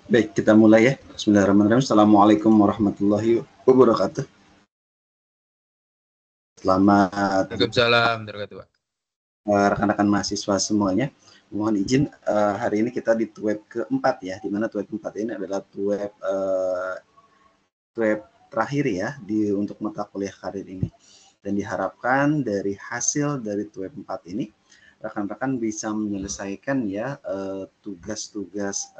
Baik, kita mulai ya. Bismillahirrahmanirrahim. Assalamualaikum warahmatullahi wabarakatuh. Selamat Waalaikumsalam warahmatullahi wabarakatuh. rekan-rekan mahasiswa semuanya. Mohon izin hari ini kita di web keempat ya, di mana web keempat ini adalah web terakhir ya untuk mata kuliah karir ini. Dan diharapkan dari hasil dari web 4 ini rekan-rekan bisa menyelesaikan ya tugas-tugas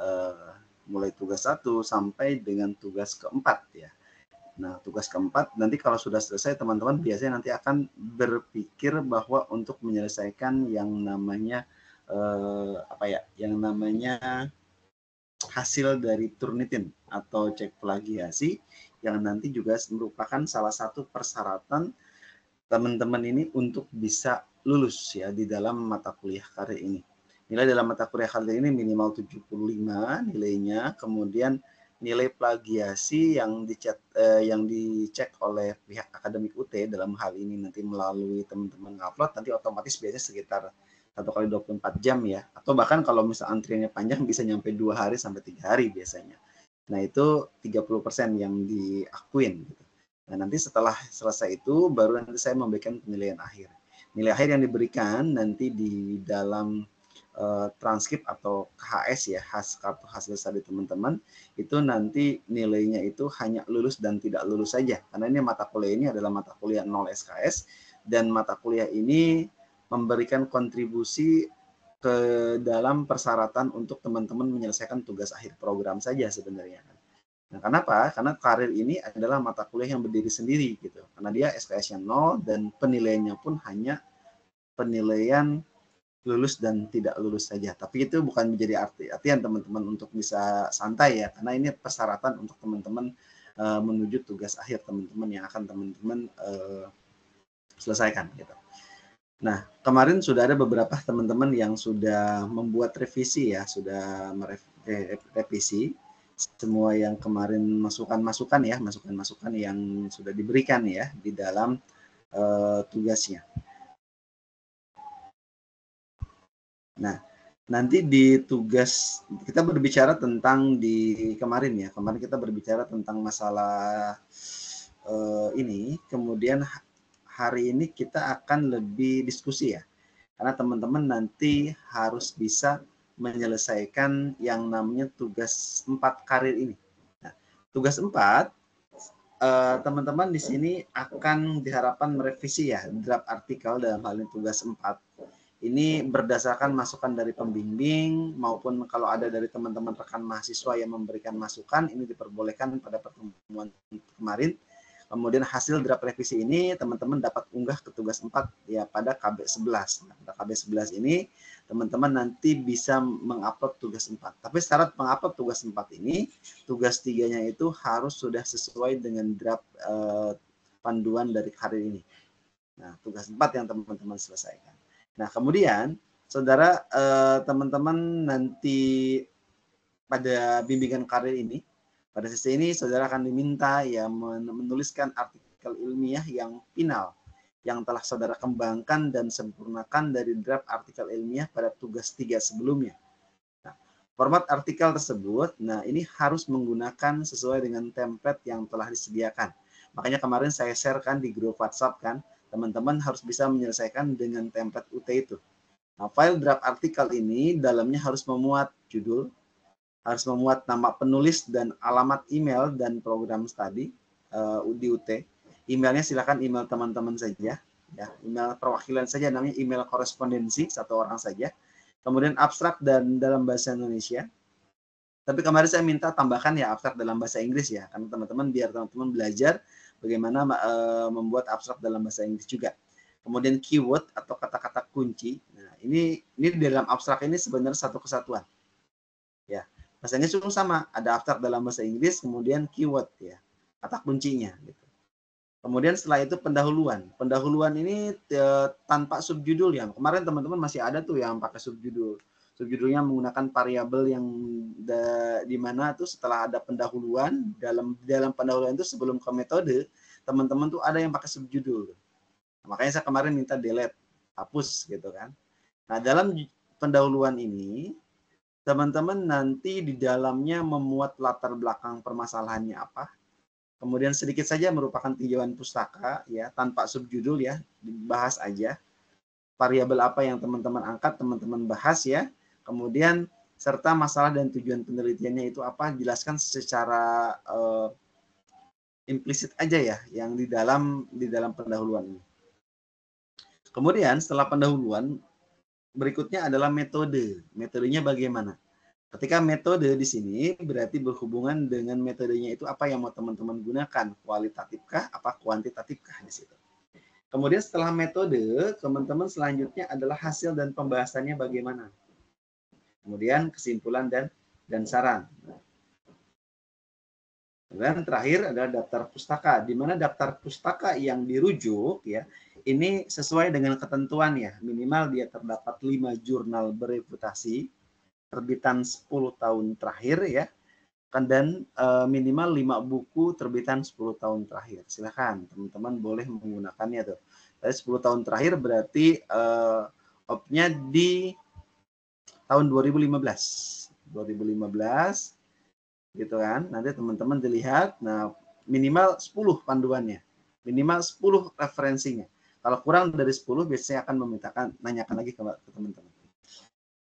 mulai tugas 1 sampai dengan tugas keempat ya. Nah, tugas keempat nanti kalau sudah selesai teman-teman biasanya nanti akan berpikir bahwa untuk menyelesaikan yang namanya yang namanya hasil dari Turnitin atau cek plagiasi yang nanti juga merupakan salah satu persyaratan teman-teman ini untuk bisa lulus ya di dalam mata kuliah karir ini. Nilai dalam mata kuliah karir ini minimal 75 nilainya, kemudian nilai plagiasi yang dicek oleh pihak akademik UT dalam hal ini nanti melalui teman-teman ngupload nanti otomatis biasanya sekitar 1 kali 24 jam ya, atau bahkan kalau misal antriannya panjang bisa nyampe 2 hari sampai 3 hari biasanya. Nah itu 30% yang diakuin gitu. Nah nanti setelah selesai itu baru nanti saya memberikan penilaian akhir. Nilai akhir yang diberikan nanti di dalam transkrip atau KHS ya, kartu hasil studi teman-teman, itu nanti nilainya itu hanya lulus dan tidak lulus saja. Karena ini mata kuliah ini adalah mata kuliah 0 SKS dan mata kuliah ini memberikan kontribusi ke dalam persyaratan untuk teman-teman menyelesaikan tugas akhir program saja sebenarnya. Nah, kenapa? Karena karir ini adalah mata kuliah yang berdiri sendiri gitu. Karena dia SKS-nya 0 dan penilaiannya pun hanya penilaian lulus dan tidak lulus saja. Tapi itu bukan menjadi artian teman-teman untuk bisa santai ya, karena ini persyaratan untuk teman-teman menuju tugas akhir teman-teman yang akan teman-teman selesaikan gitu. Nah, kemarin sudah ada beberapa teman-teman yang sudah membuat revisi ya, sudah merevisi semua yang kemarin masukan-masukan yang sudah diberikan ya di dalam tugasnya. Nah, nanti di tugas kita berbicara tentang kemarin kita berbicara tentang masalah ini, kemudian hari ini kita akan lebih diskusi ya, karena teman-teman nanti harus bisa menyelesaikan yang namanya tugas 4 karir ini. Nah, tugas 4 teman-teman di sini akan diharapkan merevisi ya draft artikel dalam hal ini tugas 4. Ini berdasarkan masukan dari pembimbing maupun kalau ada dari teman-teman rekan mahasiswa yang memberikan masukan, ini diperbolehkan pada pertemuan kemarin. Kemudian hasil draft revisi ini teman-teman dapat unggah ke tugas 4 ya pada KB11. Nah, pada KB11 ini teman-teman nanti bisa mengupload tugas 4. Tapi syarat mengupload tugas 4 ini, tugas 3-nya itu harus sudah sesuai dengan draft panduan dari karir ini. Nah, tugas 4 yang teman-teman selesaikan. Nah, kemudian saudara teman-teman nanti pada bimbingan karir ini, pada sesi ini saudara akan diminta ya menuliskan artikel ilmiah yang final yang telah saudara kembangkan dan sempurnakan dari draft artikel ilmiah pada tugas 3 sebelumnya. Nah, format artikel tersebut, nah ini harus menggunakan sesuai dengan template yang telah disediakan. Makanya kemarin saya share kan di grup WhatsApp kan, teman-teman harus bisa menyelesaikan dengan template UT itu. Nah, file draft artikel ini dalamnya harus memuat judul, harus memuat nama penulis dan alamat email dan program studi di UT. Emailnya silakan email teman-teman saja, ya, email perwakilan saja, namanya email korespondensi 1 orang saja. Kemudian abstrak dan dalam bahasa Indonesia. Tapi kemarin saya minta tambahkan ya abstrak dalam bahasa Inggris ya, karena teman-teman biar teman-teman belajar bagaimana membuat abstrak dalam bahasa Inggris juga. Kemudian keyword atau kata-kata kunci. Nah, ini di dalam abstrak ini sebenarnya satu kesatuan. Ya, bahasa Inggris pun sama, ada abstrak dalam bahasa Inggris, kemudian keyword ya, kata kuncinya gitu. Kemudian setelah itu pendahuluan. Pendahuluan ini tanpa subjudul ya. Kemarin teman-teman masih ada tuh yang pakai subjudul. Subjudulnya menggunakan variabel yang di mana tuh setelah ada pendahuluan, dalam pendahuluan itu sebelum ke metode, teman-teman tuh ada yang pakai subjudul. Nah, makanya saya kemarin minta delete, hapus gitu kan. Nah, dalam pendahuluan ini teman-teman nanti di dalamnya memuat latar belakang permasalahannya apa. Kemudian sedikit saja merupakan tinjauan pustaka ya, tanpa subjudul ya, dibahas aja. Variabel apa yang teman-teman angkat, teman-teman bahas ya. Kemudian serta masalah dan tujuan penelitiannya itu apa, jelaskan secara implisit aja ya, yang di dalam pendahuluan ini. Kemudian setelah pendahuluan, berikutnya adalah metode. Metodenya bagaimana? Ketika metode di sini berarti berhubungan dengan metodenya itu apa yang mau teman-teman gunakan, kualitatifkah, apa kuantitatifkah di situ. Kemudian setelah metode, teman-teman selanjutnya adalah hasil dan pembahasannya bagaimana. Kemudian kesimpulan dan saran. Dan terakhir adalah daftar pustaka, di mana daftar pustaka yang dirujuk ya, ini sesuai dengan ketentuan ya, minimal dia terdapat 5 jurnal bereputasi, terbitan 10 tahun terakhir ya, dan minimal 5 buku terbitan 10 tahun terakhir. Silakan teman-teman boleh menggunakannya tuh. Tapi 10 tahun terakhir berarti opnya di tahun 2015 gitu kan. Nanti teman-teman dilihat, nah minimal 10 panduannya, minimal 10 referensinya. Kalau kurang dari 10 biasanya akan nanyakan lagi ke teman-teman.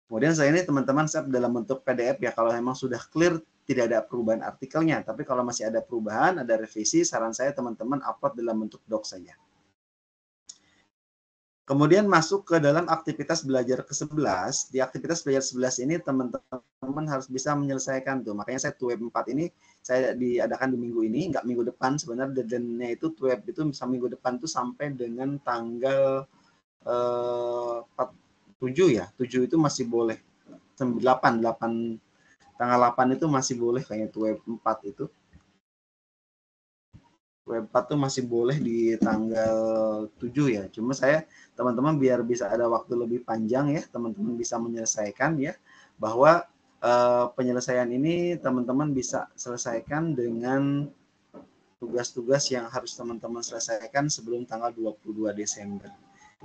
Kemudian saya ini teman-teman save dalam bentuk PDF ya, kalau memang sudah clear tidak ada perubahan artikelnya. Tapi kalau masih ada perubahan, ada revisi, saran saya teman-teman upload dalam bentuk doc saja. Kemudian masuk ke dalam aktivitas belajar ke-11. Di aktivitas belajar 11 ini teman-teman harus bisa menyelesaikan tuh. Makanya saya TUEB 4 ini saya diadakan di minggu ini, nggak minggu depan. Sebenarnya deadline-nya itu TUEB itu bisa minggu depan tuh sampai dengan tanggal 7 ya. 7 itu masih boleh. 8 tanggal 8 itu masih boleh kayaknya TUEB 4 itu. Web 4 tuh masih boleh di tanggal 7 ya. Cuma saya teman-teman biar bisa ada waktu lebih panjang ya, teman-teman bisa menyelesaikan ya, bahwa penyelesaian ini teman-teman bisa selesaikan dengan tugas-tugas yang harus teman-teman selesaikan sebelum tanggal 22 Desember.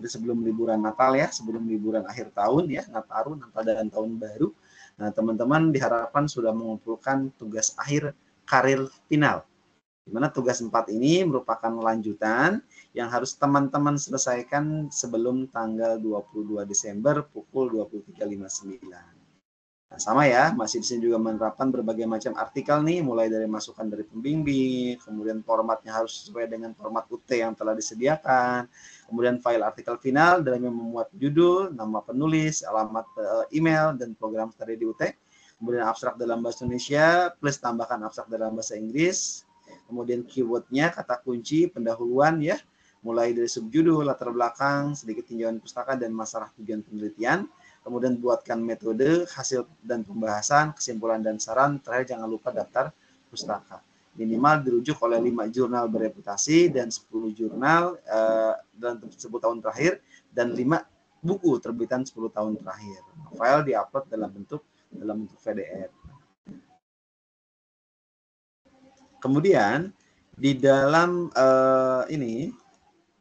Itu sebelum liburan Natal ya, sebelum liburan akhir tahun ya, Natal dan Tahun Baru. Nah, teman-teman diharapkan sudah mengumpulkan tugas akhir karir final. Di mana tugas 4 ini merupakan lanjutan yang harus teman-teman selesaikan sebelum tanggal 22 Desember pukul 23.59. Nah, sama ya, masih di sini juga menerapkan berbagai macam artikel nih, mulai dari masukan dari pembimbing, kemudian formatnya harus sesuai dengan format UT yang telah disediakan, kemudian file artikel final dalam yang memuat judul, nama penulis, alamat email, dan program studi di UT, kemudian abstrak dalam bahasa Indonesia, plus tambahkan abstrak dalam bahasa Inggris, kemudian keywordnya, kata kunci, pendahuluan ya, mulai dari subjudul, latar belakang, sedikit tinjauan pustaka, dan masalah tujuan penelitian. Kemudian buatkan metode, hasil dan pembahasan, kesimpulan dan saran. Terakhir jangan lupa daftar pustaka. Minimal dirujuk oleh 5 jurnal bereputasi dan 10 jurnal dalam 10 tahun terakhir, dan 5 buku terbitan 10 tahun terakhir. File diupload dalam bentuk PDF. Kemudian di dalam ini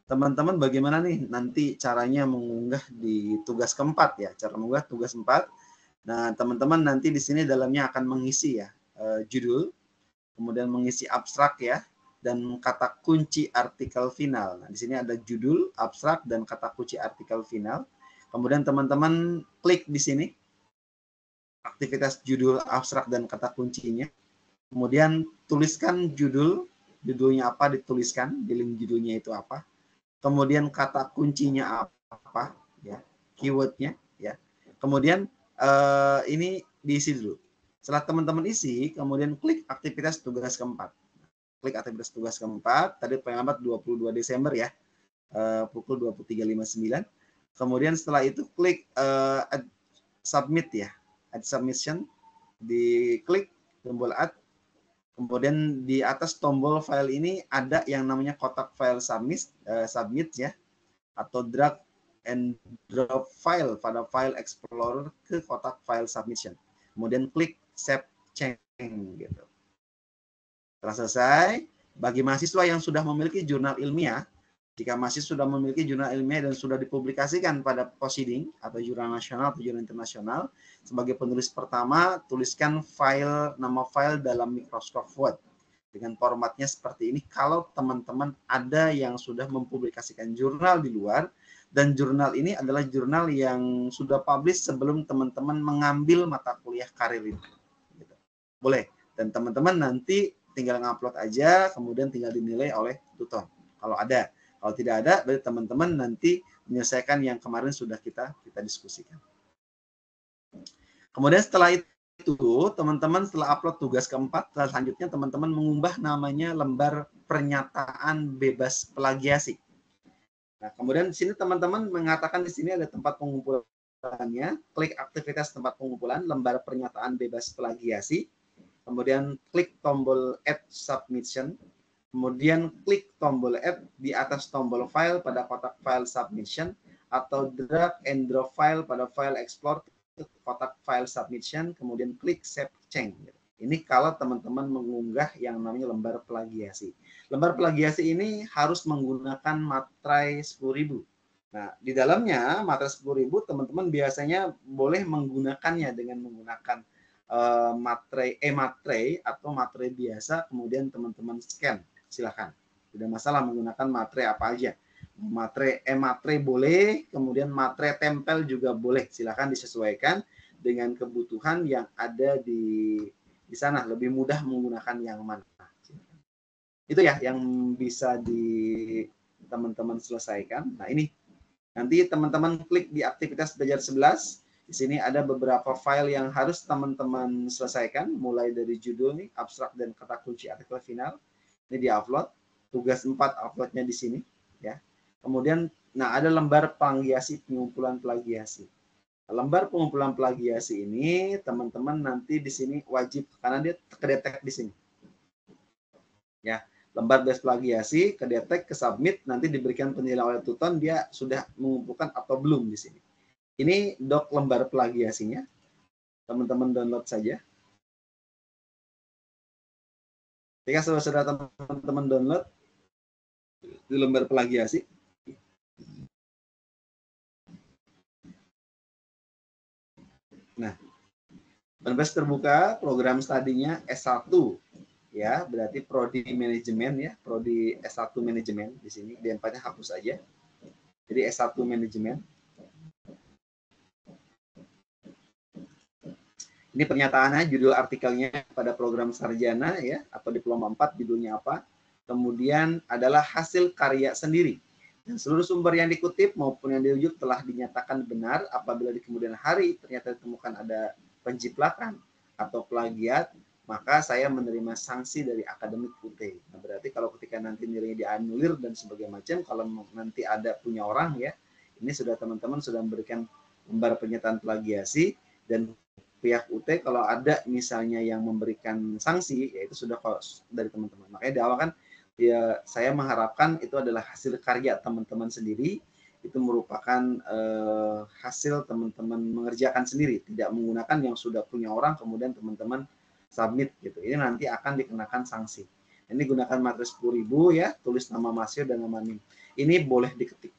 teman-teman bagaimana nih nanti caranya mengunggah di tugas keempat ya, cara mengunggah tugas 4. Nah, teman-teman nanti di sini dalamnya akan mengisi ya judul, kemudian mengisi abstrak ya, dan kata kunci artikel final. Nah, di sini ada judul, abstrak, dan kata kunci artikel final. Kemudian teman-teman klik di sini aktivitas judul, abstrak, dan kata kuncinya. Kemudian tuliskan judulnya apa, dituliskan di link judulnya itu apa. Kemudian kata kuncinya apa, ya, keywordnya, ya. Kemudian ini diisi dulu. Setelah teman-teman isi, kemudian klik aktivitas tugas keempat. Klik aktivitas tugas keempat. Tadi pengamat 22 Desember ya, pukul 23.59. Kemudian setelah itu klik submit ya, add submission. Diklik tombol add. Kemudian di atas tombol file ini ada yang namanya kotak file submit ya, atau drag and drop file pada file explorer ke kotak file submission. Kemudian klik save change gitu. Setelah selesai, bagi mahasiswa yang sudah memiliki jurnal ilmiah, Jika masih sudah memiliki jurnal ilmiah dan sudah dipublikasikan pada proceeding atau jurnal nasional atau jurnal internasional, sebagai penulis pertama, tuliskan nama file dalam Microsoft Word dengan formatnya seperti ini. Kalau teman-teman ada yang sudah mempublikasikan jurnal di luar, dan jurnal ini adalah jurnal yang sudah publish sebelum teman-teman mengambil mata kuliah karir ini. Boleh. Dan teman-teman nanti tinggal ngupload aja, kemudian tinggal dinilai oleh tutor. Kalau ada. Kalau tidak ada, berarti teman-teman nanti menyelesaikan yang kemarin sudah kita diskusikan. Kemudian setelah itu, teman-teman setelah upload tugas keempat, selanjutnya teman-teman mengunggah namanya lembar pernyataan bebas plagiasi. Nah, kemudian di sini teman-teman mengatakan di sini ada tempat pengumpulannya, klik aktivitas tempat pengumpulan, lembar pernyataan bebas plagiasi, kemudian klik tombol Add Submission, kemudian klik tombol Add di atas tombol file pada kotak file submission, atau drag and drop file pada file explore ke kotak file submission, kemudian klik Save Change. Ini kalau teman-teman mengunggah yang namanya lembar plagiasi. Lembar plagiasi ini harus menggunakan materai 10.000. Nah, di dalamnya materai 10.000 teman-teman biasanya boleh menggunakannya dengan menggunakan materai atau materai biasa, kemudian teman-teman scan. Silakan, tidak masalah menggunakan materai apa aja. Materai boleh, kemudian materai tempel juga boleh. Silakan disesuaikan dengan kebutuhan yang ada di sana. Lebih mudah menggunakan yang mana. Itu ya yang bisa di teman-teman selesaikan. Nah, ini nanti teman-teman klik di aktivitas belajar 11. Di sini ada beberapa file yang harus teman-teman selesaikan, mulai dari judul nih, abstrak dan kata kunci artikel final. Ini di-upload. Tugas 4 uploadnya di sini, ya. Kemudian, nah ada lembar plagiasi, pengumpulan plagiasi. Lembar pengumpulan plagiasi ini teman-teman nanti di sini wajib, karena dia kedetek di sini. Ya, lembar bebas plagiasi, kedetek, ke submit, nanti diberikan penilaian oleh tutor dia sudah mengumpulkan atau belum di sini. Ini doc lembar plagiasinya. Teman-teman download saja. Jika sudah teman-teman download di lembar plagiasi, nah, manifest terbuka, program studinya S1, ya, berarti prodi manajemen ya, prodi S1 manajemen di sini, D4-nya hapus aja. Jadi S1 manajemen. Ini pernyataannya, judul artikelnya pada program sarjana ya, atau diploma 4 judulnya apa. Kemudian adalah hasil karya sendiri. Dan seluruh sumber yang dikutip maupun yang dirujuk telah dinyatakan benar. Apabila di kemudian hari ternyata ditemukan ada penjiplakan atau plagiat, maka saya menerima sanksi dari akademik UT. Nah, berarti kalau ketika nanti nilainya dianulir dan sebagainya macam, kalau nanti ada punya orang ya, ini sudah teman-teman sudah memberikan lembar pernyataan plagiasi, dan pihak UT kalau ada misalnya yang memberikan sanksi, ya itu sudah dari teman-teman. Makanya di awal kan ya saya mengharapkan itu adalah hasil karya teman-teman sendiri, itu merupakan hasil teman-teman mengerjakan sendiri, tidak menggunakan yang sudah punya orang kemudian teman-teman submit gitu. Ini nanti akan dikenakan sanksi. Ini gunakan materai 10.000 ya, tulis nama mahasiswa dan nama NIM. Ini boleh diketik.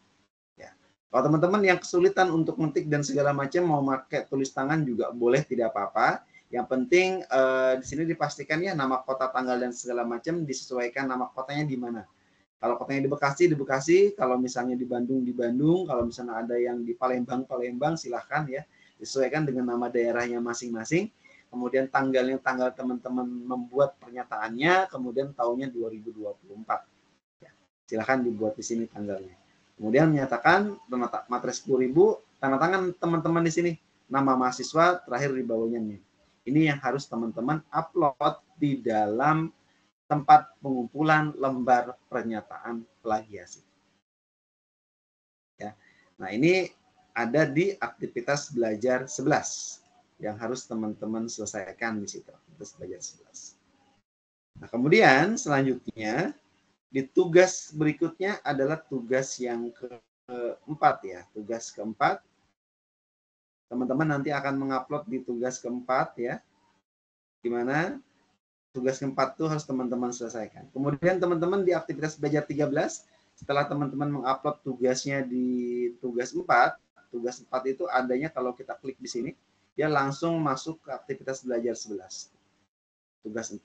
Kalau teman-teman yang kesulitan untuk mengetik dan segala macam mau pakai tulis tangan juga boleh, tidak apa-apa. Yang penting di sini dipastikan ya nama kota, tanggal dan segala macam disesuaikan nama kotanya di mana. Kalau kotanya di Bekasi, kalau misalnya di Bandung, kalau misalnya ada yang di Palembang, silahkan ya disesuaikan dengan nama daerahnya masing-masing. Kemudian tanggalnya tanggal teman-teman membuat pernyataannya, kemudian tahunnya 2024. Ya, silahkan dibuat di sini tanggalnya. Kemudian menyatakan materai 10.000, tanda tangan teman-teman di sini, nama mahasiswa, terakhir di bawahnya nih. Ini yang harus teman-teman upload di dalam tempat pengumpulan lembar pernyataan plagiasi. Ya. Nah, ini ada di aktivitas belajar 11 yang harus teman-teman selesaikan di situ. Aktivitas belajar 11. Nah, kemudian selanjutnya di tugas berikutnya adalah tugas yang keempat ya. Tugas keempat, teman-teman nanti akan mengupload di tugas keempat ya. Gimana? Tugas keempat itu harus teman-teman selesaikan. Kemudian teman-teman di aktivitas belajar 13 setelah teman-teman mengupload tugasnya di tugas 4 itu adanya kalau kita klik di sini, dia langsung masuk ke aktivitas belajar 11. Tugas 4.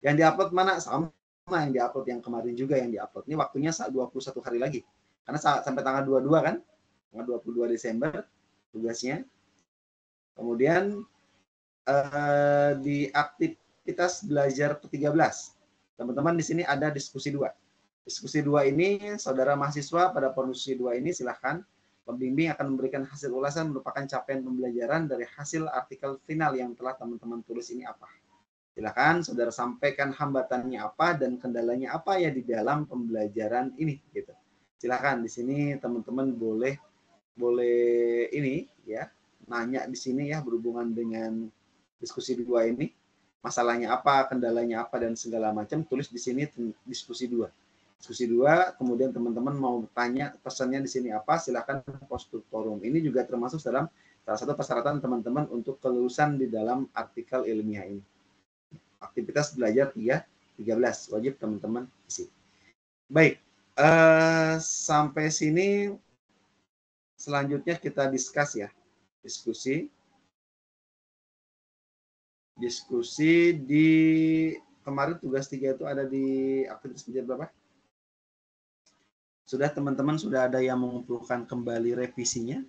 Yang diupload mana? Sama yang diupload yang kemarin juga yang diupload. Ini waktunya 21 hari lagi. Karena sampai tanggal 22 kan? Tanggal 22 Desember tugasnya. Kemudian di aktivitas belajar ke-13. Teman-teman di sini ada diskusi 2. Diskusi 2 ini, saudara mahasiswa pada diskusi 2 ini silahkan pembimbing akan memberikan hasil ulasan merupakan capaian pembelajaran dari hasil artikel final yang telah teman-teman tulis ini apa. Silakan saudara sampaikan hambatannya apa dan kendalanya apa ya di dalam pembelajaran ini gitu. Silakan di sini teman-teman boleh ini ya, nanya di sini ya berhubungan dengan diskusi 2 ini. Masalahnya apa, kendalanya apa dan segala macam tulis di sini diskusi 2. Diskusi 2, kemudian teman-teman mau tanya pesannya di sini apa, silakan post to forum. Ini juga termasuk dalam salah satu persyaratan teman-teman untuk kelulusan di dalam artikel ilmiah ini. Aktivitas belajar 13 wajib teman-teman isi. Baik, sampai sini selanjutnya kita discuss ya, diskusi di kemarin tugas 3 itu ada di aktivitas belajar berapa? Sudah teman-teman sudah ada yang mengumpulkan kembali revisinya?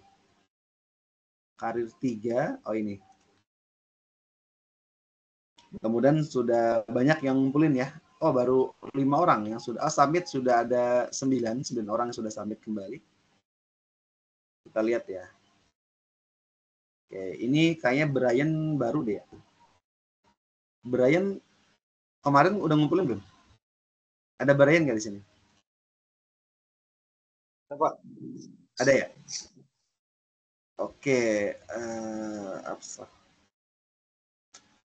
Karir 3, oh ini. Kemudian sudah banyak yang ngumpulin ya. Oh baru 5 orang yang sudah submit, sudah ada 9 orang yang sudah submit kembali. Kita lihat ya. Oke, ini kayaknya Brian baru deh ya. Brian kemarin udah ngumpulin belum? Ada Brian nggak di sini? Pak. Ada ya? Oke,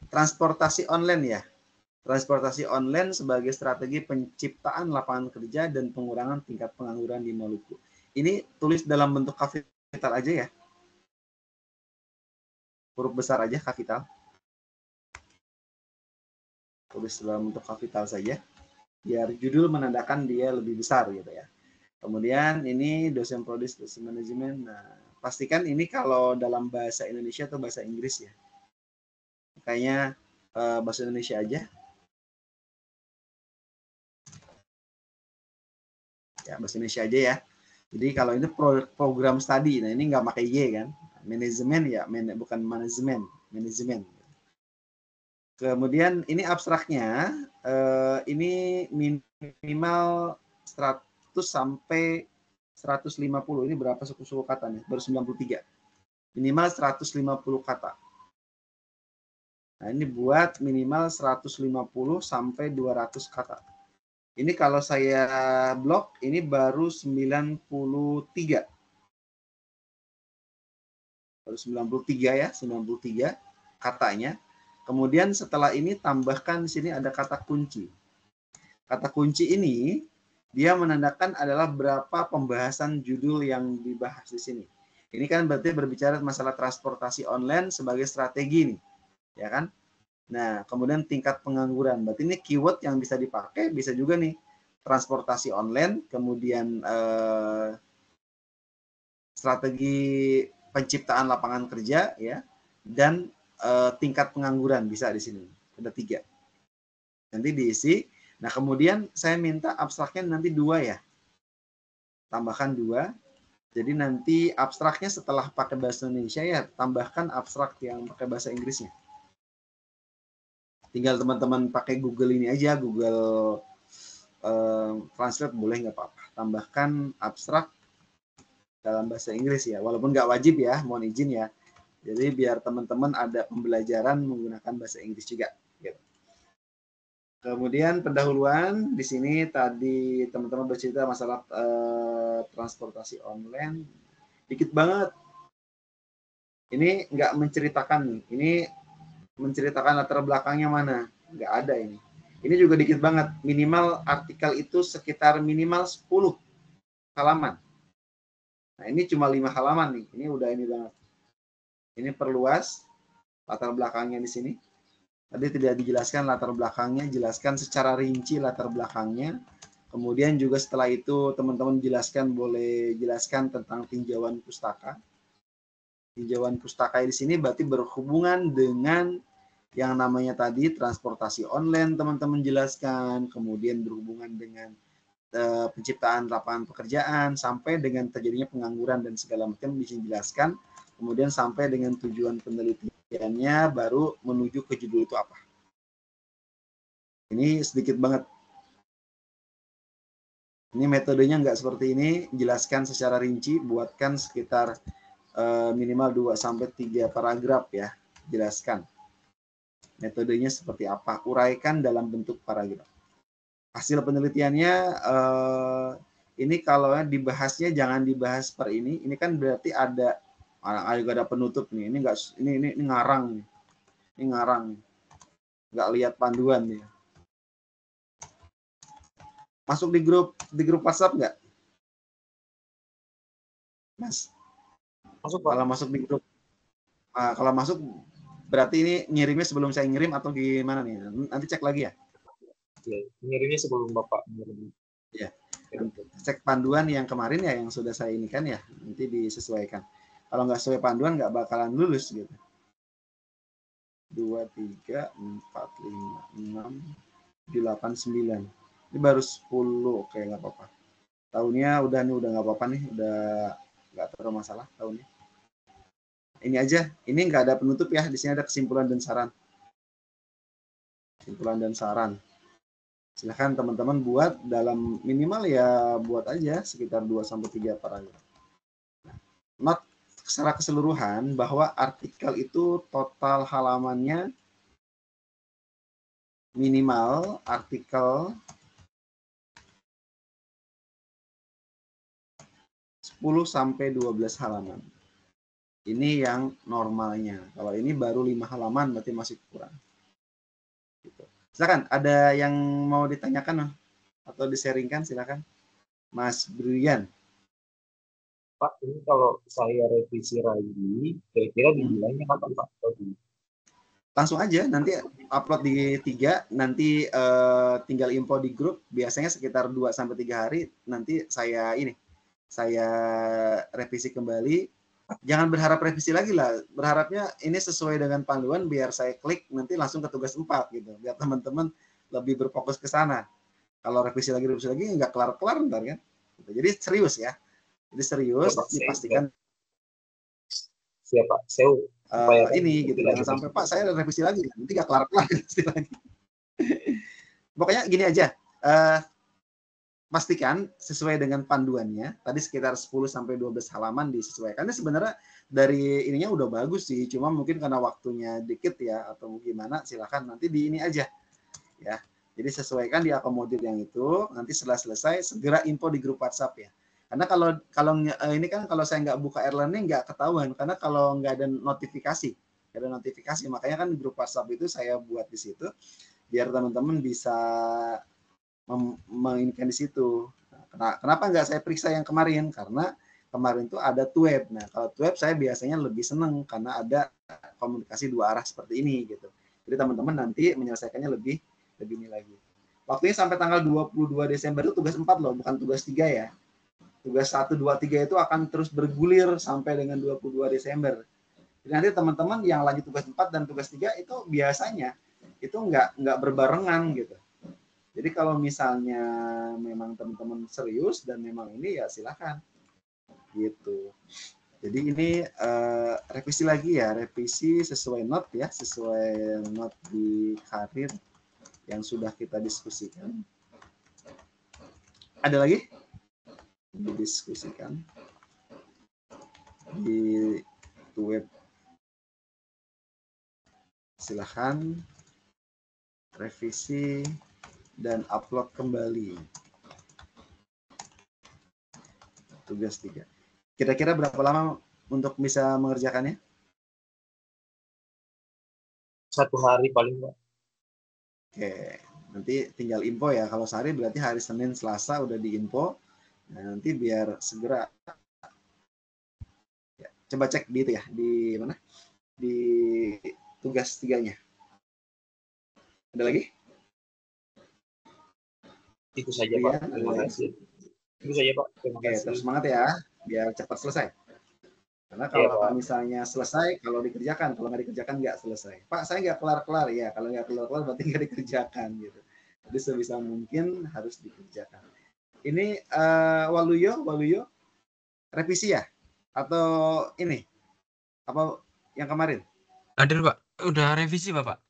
transportasi online ya. Transportasi online sebagai strategi penciptaan lapangan kerja dan pengurangan tingkat pengangguran di Maluku. Ini tulis dalam bentuk kapital aja ya. Huruf besar aja kapital. Tulis dalam bentuk kapital saja. Biar judul menandakan dia lebih besar gitu ya. Kemudian ini dosen prodi dosen manajemen. Nah, pastikan ini kalau dalam bahasa Indonesia atau bahasa Inggris ya. Kayaknya bahasa Indonesia aja. Ya, bahasa Indonesia aja ya. Jadi kalau ini program studi, nah ini nggak pakai Y kan. Manajemen ya, bukan manajemen, manajemen. Kemudian ini abstraknya, ini minimal 100 sampai 150. Ini berapa suku katanya? Baru 93. Minimal 150 kata. Nah, ini buat minimal 150 sampai 200 kata. Ini kalau saya blok, ini baru 93. Baru 93 ya, 93 katanya. Kemudian setelah ini tambahkan di sini ada kata kunci. Kata kunci ini dia menandakan adalah berapa pembahasan judul yang dibahas di sini. Ini kan berarti berbicara masalah transportasi online sebagai strategi nih, ya kan? Nah, kemudian tingkat pengangguran. Berarti ini keyword yang bisa dipakai, bisa juga nih transportasi online, kemudian strategi penciptaan lapangan kerja, ya, dan tingkat pengangguran bisa di sini. Ada 3. Nanti diisi. Nah, kemudian saya minta abstraknya nanti 2 ya. Tambahkan 2. Jadi nanti abstraknya setelah pakai bahasa Indonesia ya, tambahkan abstrak yang pakai bahasa Inggrisnya. Tinggal teman-teman pakai Google ini aja, Google Translate boleh nggak apa-apa. Tambahkan abstrak dalam bahasa Inggris ya, walaupun nggak wajib ya, mohon izin ya. Jadi biar teman-teman ada pembelajaran menggunakan bahasa Inggris juga. Gitu. Kemudian pendahuluan di sini tadi teman-teman bercerita masalah transportasi online, dikit banget. Ini nggak menceritakan nih. Ini menceritakan latar belakangnya mana? Nggak ada ini. Ini juga dikit banget. Minimal artikel itu sekitar minimal 10 halaman. Nah ini cuma 5 halaman nih. Ini udah ini banget. Ini perluas latar belakangnya di sini. Tadi tidak dijelaskan latar belakangnya, jelaskan secara rinci latar belakangnya. Kemudian juga setelah itu teman-teman boleh jelaskan tentang tinjauan pustaka. Tinjauan pustaka di sini berarti berhubungan dengan yang namanya tadi transportasi online, teman-teman jelaskan, kemudian berhubungan dengan penciptaan lapangan pekerjaan, sampai dengan terjadinya pengangguran dan segala macam dijelaskan, kemudian sampai dengan tujuan penelitiannya, baru menuju ke judul itu apa. Ini sedikit banget. Ini metodenya nggak seperti ini, jelaskan secara rinci, buatkan sekitar minimal 2-3 paragraf ya, jelaskan. Metodenya seperti apa, uraikan dalam bentuk paragraf. Hasil penelitiannya ini kalau dibahasnya jangan dibahas per ini kan berarti ada penutup nih. Ini ngarang nih. Ini ngarang. Nggak lihat panduan nih. Masuk di grup WhatsApp nggak? Mas. Masuk, Pak. Kalau masuk di grup, kalau masuk berarti ini ngirimnya sebelum saya ngirim atau gimana nih? Nanti cek lagi ya. Ya, ngirimnya sebelum Bapak ngirim. Ya. Cek panduan yang kemarin ya, yang sudah saya ini kan ya, nanti disesuaikan. Kalau nggak sesuai panduan nggak bakalan lulus gitu. 2, 3, 4, 5, 6, 8, 9. Ini baru 10, oke nggak apa-apa. Tahunnya udah nggak apa-apa nih, udah nggak terlalu masalah tahunnya. Ini aja, ini nggak ada penutup ya, di sini ada kesimpulan dan saran. Kesimpulan dan saran. Silahkan teman-teman buat dalam minimal ya, buat aja sekitar 2-3 paragraf. Not secara keseluruhan bahwa artikel itu total halamannya minimal artikel 10-12 halaman. Ini yang normalnya. Kalau ini baru 5 halaman berarti masih kurang. Gitu. Silakan, ada yang mau ditanyakan atau disaringkan, silakan. Mas Brian. Pak, ini kalau saya revisi lagi, kira-kira dibilangnya kapan, Pak? Langsung aja, nanti upload di 3, nanti tinggal info di grup, biasanya sekitar 2-3 hari, nanti saya revisi kembali. Jangan berharap revisi lagi lah, berharapnya ini sesuai dengan panduan, biar saya klik, nanti langsung ke tugas 4 gitu, biar teman-teman lebih berfokus ke sana. Kalau revisi lagi, nggak kelar-kelar ntar kan. Jadi serius ya, dipastikan. Siapa? Saya ini gitu, jangan sampai Pak saya revisi lagi, nanti nggak kelar-kelar lagi. Pokoknya gini aja, pastikan sesuai dengan panduannya. Tadi sekitar 10-12 halaman disesuaikan. Ini sebenarnya dari ininya udah bagus sih, cuma mungkin karena waktunya dikit ya, atau gimana, silakan nanti di ini aja ya. Jadi sesuaikan, diakomodir yang itu. Nanti setelah selesai segera info di grup WhatsApp ya. Karena kalau ini kan kalau saya nggak buka e-learning nggak ketahuan, karena kalau nggak ada notifikasi, makanya kan grup WhatsApp itu saya buat di situ biar teman-teman bisa menginginkan di situ. Nah, kenapa nggak saya periksa yang kemarin? Karena kemarin tuh ada Tweb. Nah, kalau Tweb saya biasanya lebih seneng karena ada komunikasi 2 arah seperti ini gitu. Jadi teman-teman nanti menyelesaikannya lebih ini lagi. Waktunya sampai tanggal 22 Desember itu tugas 4 loh, bukan tugas 3 ya. Tugas 1, 2, 3 itu akan terus bergulir sampai dengan 22 Desember. Jadi nanti teman-teman yang lanjut tugas 4 dan tugas 3 itu biasanya itu nggak berbarengan gitu. Jadi kalau misalnya memang teman-teman serius dan memang ini ya silakan gitu. Jadi ini revisi lagi ya, revisi sesuai note ya, sesuai note di karir yang sudah kita diskusikan. Ada lagi? Didiskusikan di web. Silahkan revisi dan upload kembali tugas 3. Kira-kira berapa lama untuk bisa mengerjakannya? 1 hari paling, Pak. Oke, nanti tinggal info ya. Kalau sehari berarti hari Senin, Selasa udah diinfo. Nah, nanti biar segera. Ya, coba cek di itu ya, di mana? Di tugas 3-nya. Ada lagi? Itu saja Pak. Terima kasih. Itu saja Pak. Terima Oke, kasih. terus semangat ya, biar cepat selesai. Karena Iya, kalau Pak. misalnya selesai, kalau dikerjakan, kalau nggak dikerjakan nggak selesai. Pak, saya nggak kelar-kelar ya. Kalau nggak kelar-kelar berarti nggak dikerjakan gitu. Jadi sebisa mungkin harus dikerjakan. Ini Waluyo, revisi ya? Atau ini? Apa yang kemarin? Hadir Pak, udah revisi Bapak.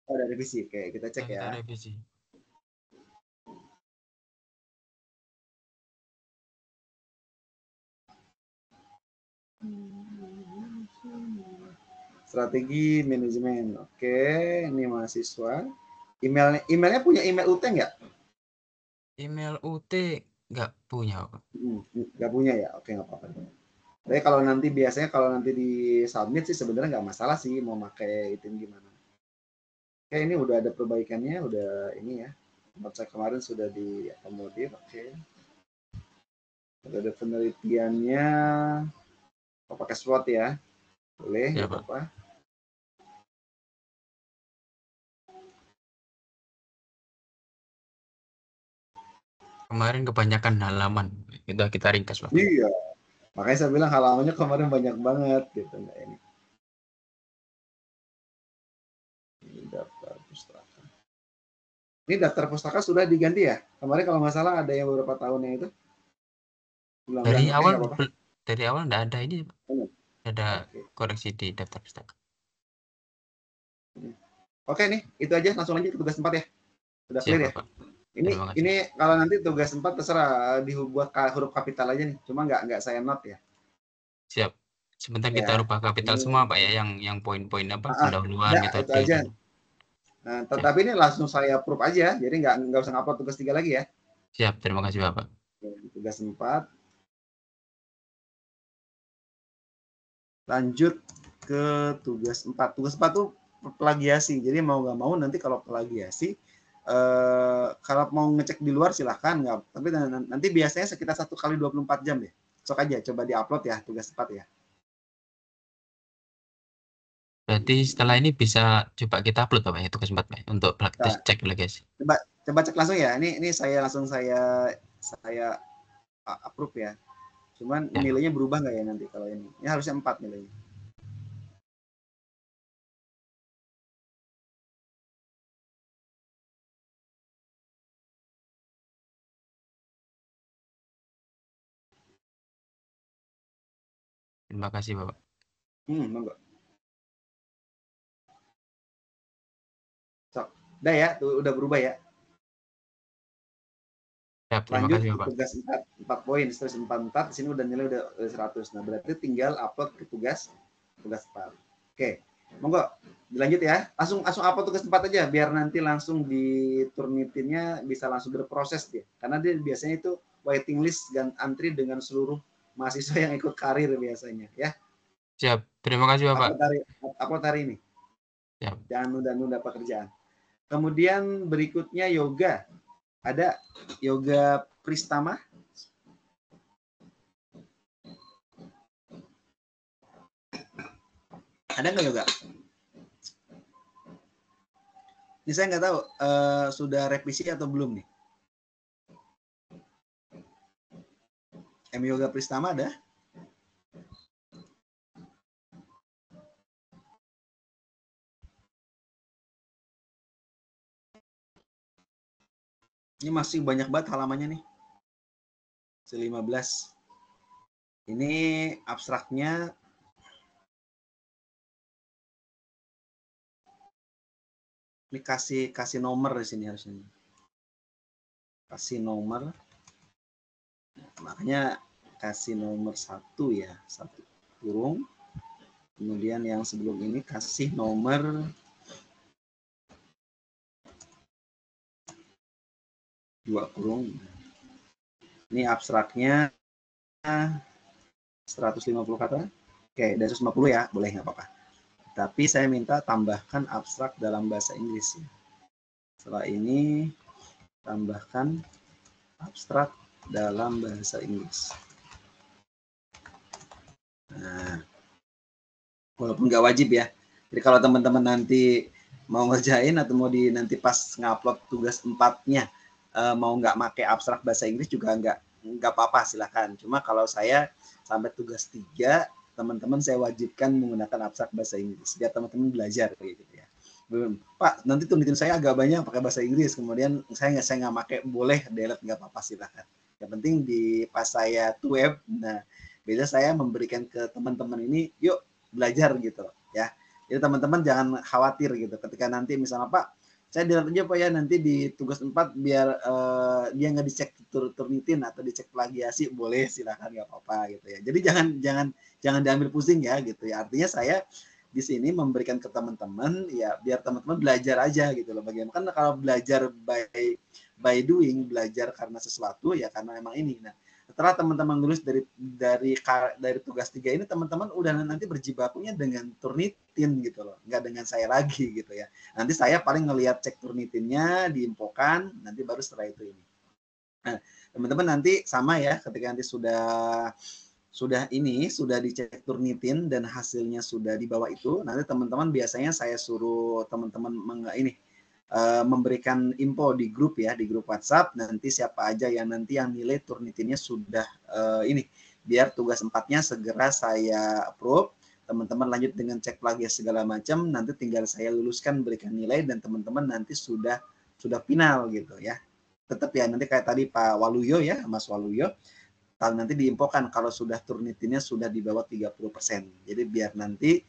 Oh, ada revisi. Oke, kita cek Kita ya. revisi. Strategi manajemen. Oke, ini mahasiswa. Emailnya punya email UT nggak? Email UT nggak punya Pak. Nggak punya ya? Oke, nggak apa-apa. Tapi kalau nanti biasanya kalau nanti di submit sih sebenarnya nggak masalah sih mau pakai itu gimana. Oke, ini udah ada perbaikannya, udah ini ya. Tempat saya kemarin sudah diakomodir. Oke. Udah ada penelitiannya. Oh, pakai SWOT ya. Boleh, Ya nggak Pak. apa-apa. Kemarin kebanyakan halaman. Kita ringkas Pak. Iya. Makanya saya bilang halamannya kemarin banyak banget gitu. Nah, ini daftar pustaka. Ini daftar pustaka sudah diganti ya? Kemarin kalau nggak salah ada yang beberapa tahunnya itu. Dari Ulang-ulang, awal nggak apa-apa. dari awal nggak ada ini Pak. Ada Oke. koreksi di daftar pustaka. Oke nih, itu aja langsung lanjut ke tugas 4 ya. Sudah clear ya? Siap Pak. Ini kalau nanti tugas 4 terserah dibuat huruf kapital aja nih. Cuma nggak saya note ya. Siap. Sebentar Ya. kita rubah kapital Ini, semua Pak ya, yang poin-poin apa pendahuluan, itu metode aja. dan. Nah, tetapi ini langsung saya approve aja. Jadi nggak usah ngupload tugas 3 lagi ya. Siap, terima kasih Bapak. Tugas 4. Lanjut ke tugas 4. Tugas 4 tuh plagiasi. Jadi mau nggak mau nanti kalau plagiasi, kalau mau ngecek di luar silahkan. Nggak. Tapi nanti biasanya sekitar 1 kali 24 jam deh. Sok aja coba diupload ya tugas 4 ya. Berarti setelah ini bisa coba kita upload Bapak ya tugas 4 Pak, untuk praktis Nah, cek lagi guys. Coba cek langsung ya. Ini saya langsung saya approve ya. Cuman Ya. nilainya berubah nggak ya nanti kalau ini? Ini harusnya 4 nilainya. Terima kasih Bapak. Monggo. Sok. Udah ya, tuh udah berubah ya. Ya, terima Lanjut kasih ke Bapak. tugas 4 poin, terus 4 di sini udah nilai udah 100. Nah, berarti tinggal upload ke tugas 4. Oke. Monggo dilanjut ya. Langsung upload tugas 4 aja biar nanti langsung di Turnitinnya bisa langsung berproses dia. Karena dia biasanya itu waiting list dan antri dengan seluruh mahasiswa yang ikut karir biasanya ya. Siap, terima kasih Bapak. Upload hari ini. Siap. Jangan nunda-nunda pekerjaan. Kemudian berikutnya yoga. Ada Yoga Pristama. Ada nggak yoga? Ini saya nggak tahu sudah revisi atau belum nih. Yoga Pristama ada? Ini masih banyak banget halamannya nih. 15. Ini abstraknya ini kasih nomor di sini harusnya. Kasih nomor. Makanya kasih nomor 1 ya, 1 kurung. Kemudian yang sebelum ini kasih nomor 2 kurung. Ini abstraknya 150 kata. Oke, dari 150 ya, boleh nggak apa-apa. Tapi saya minta tambahkan abstrak dalam bahasa Inggris. Setelah ini tambahkan abstrak dalam bahasa Inggris. Nah, walaupun nggak wajib ya. Jadi kalau teman-teman nanti mau ngerjain atau mau nanti pas ngupload tugas 4-nya mau nggak pakai abstrak bahasa Inggris juga nggak apa-apa, silakan. Cuma kalau saya sampai tugas 3, teman-teman saya wajibkan menggunakan abstrak bahasa Inggris biar teman-teman belajar kayak gitu ya. Pak, nanti turnitin saya agak banyak pakai bahasa Inggris, kemudian saya nggak pakai, boleh delete, nggak apa-apa, silakan. Yang penting di pas saya web, nah biasa saya memberikan ke teman-teman ini, yuk belajar gitu ya. Jadi teman-teman jangan khawatir gitu ketika nanti misalnya, Pak, saya delete aja Pak ya, nanti di tugas 4 biar dia nggak dicek turnitin atau dicek plagiasi, boleh, silakan, nggak apa-apa gitu ya. Jadi jangan diambil pusing ya gitu ya. Artinya saya di sini memberikan ke teman-teman ya biar teman-teman belajar aja gitu loh. Bagaimana kalau belajar by doing, belajar karena sesuatu ya karena memang ini. Nah, setelah teman-teman lulus dari tugas 3 ini, teman-teman udah nanti berjibakunya dengan turnitin gitu loh, nggak dengan saya lagi gitu ya. Nanti saya paling ngelihat cek turnitinnya, diinfokan, nanti baru setelah itu ini. Nah, teman-teman nanti sama ya, ketika nanti sudah dicek turnitin dan hasilnya sudah di bawah itu, nanti teman-teman biasanya saya suruh teman-teman memberikan info di grup ya, di grup WhatsApp, nanti siapa aja yang nanti yang nilai turnitinnya sudah ini, biar tugas 4-nya segera saya approve, teman-teman lanjut dengan cek plagiat segala macam, nanti tinggal saya luluskan, berikan nilai, dan teman-teman nanti sudah final gitu ya. Tetap ya nanti kayak tadi Pak Waluyo ya, Mas Waluyo, nanti diinfokan kalau sudah turnitinnya sudah di bawah 30%. Jadi biar nanti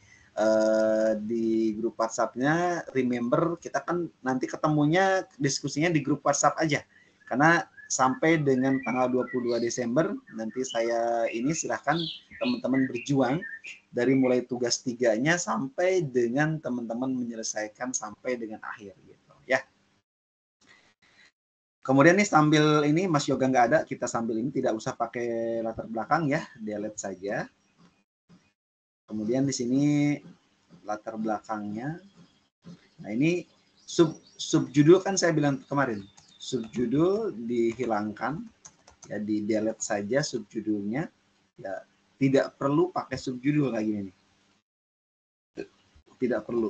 di grup WhatsApp-nya, remember kita kan nanti ketemunya diskusinya di grup WhatsApp aja. Karena sampai dengan tanggal 22 Desember nanti saya ini silahkan teman-teman berjuang dari mulai tugas 3-nya sampai dengan teman-teman menyelesaikan sampai dengan akhir gitu ya. Kemudian nih sambil ini Mas Yoga nggak ada, kita sambil ini tidak usah pakai latar belakang ya, delete saja. Kemudian di sini latar belakangnya. Nah ini subjudul kan saya bilang kemarin, subjudul dihilangkan ya, di delete saja subjudulnya ya, tidak perlu pakai subjudul kayak gini nih. Tidak perlu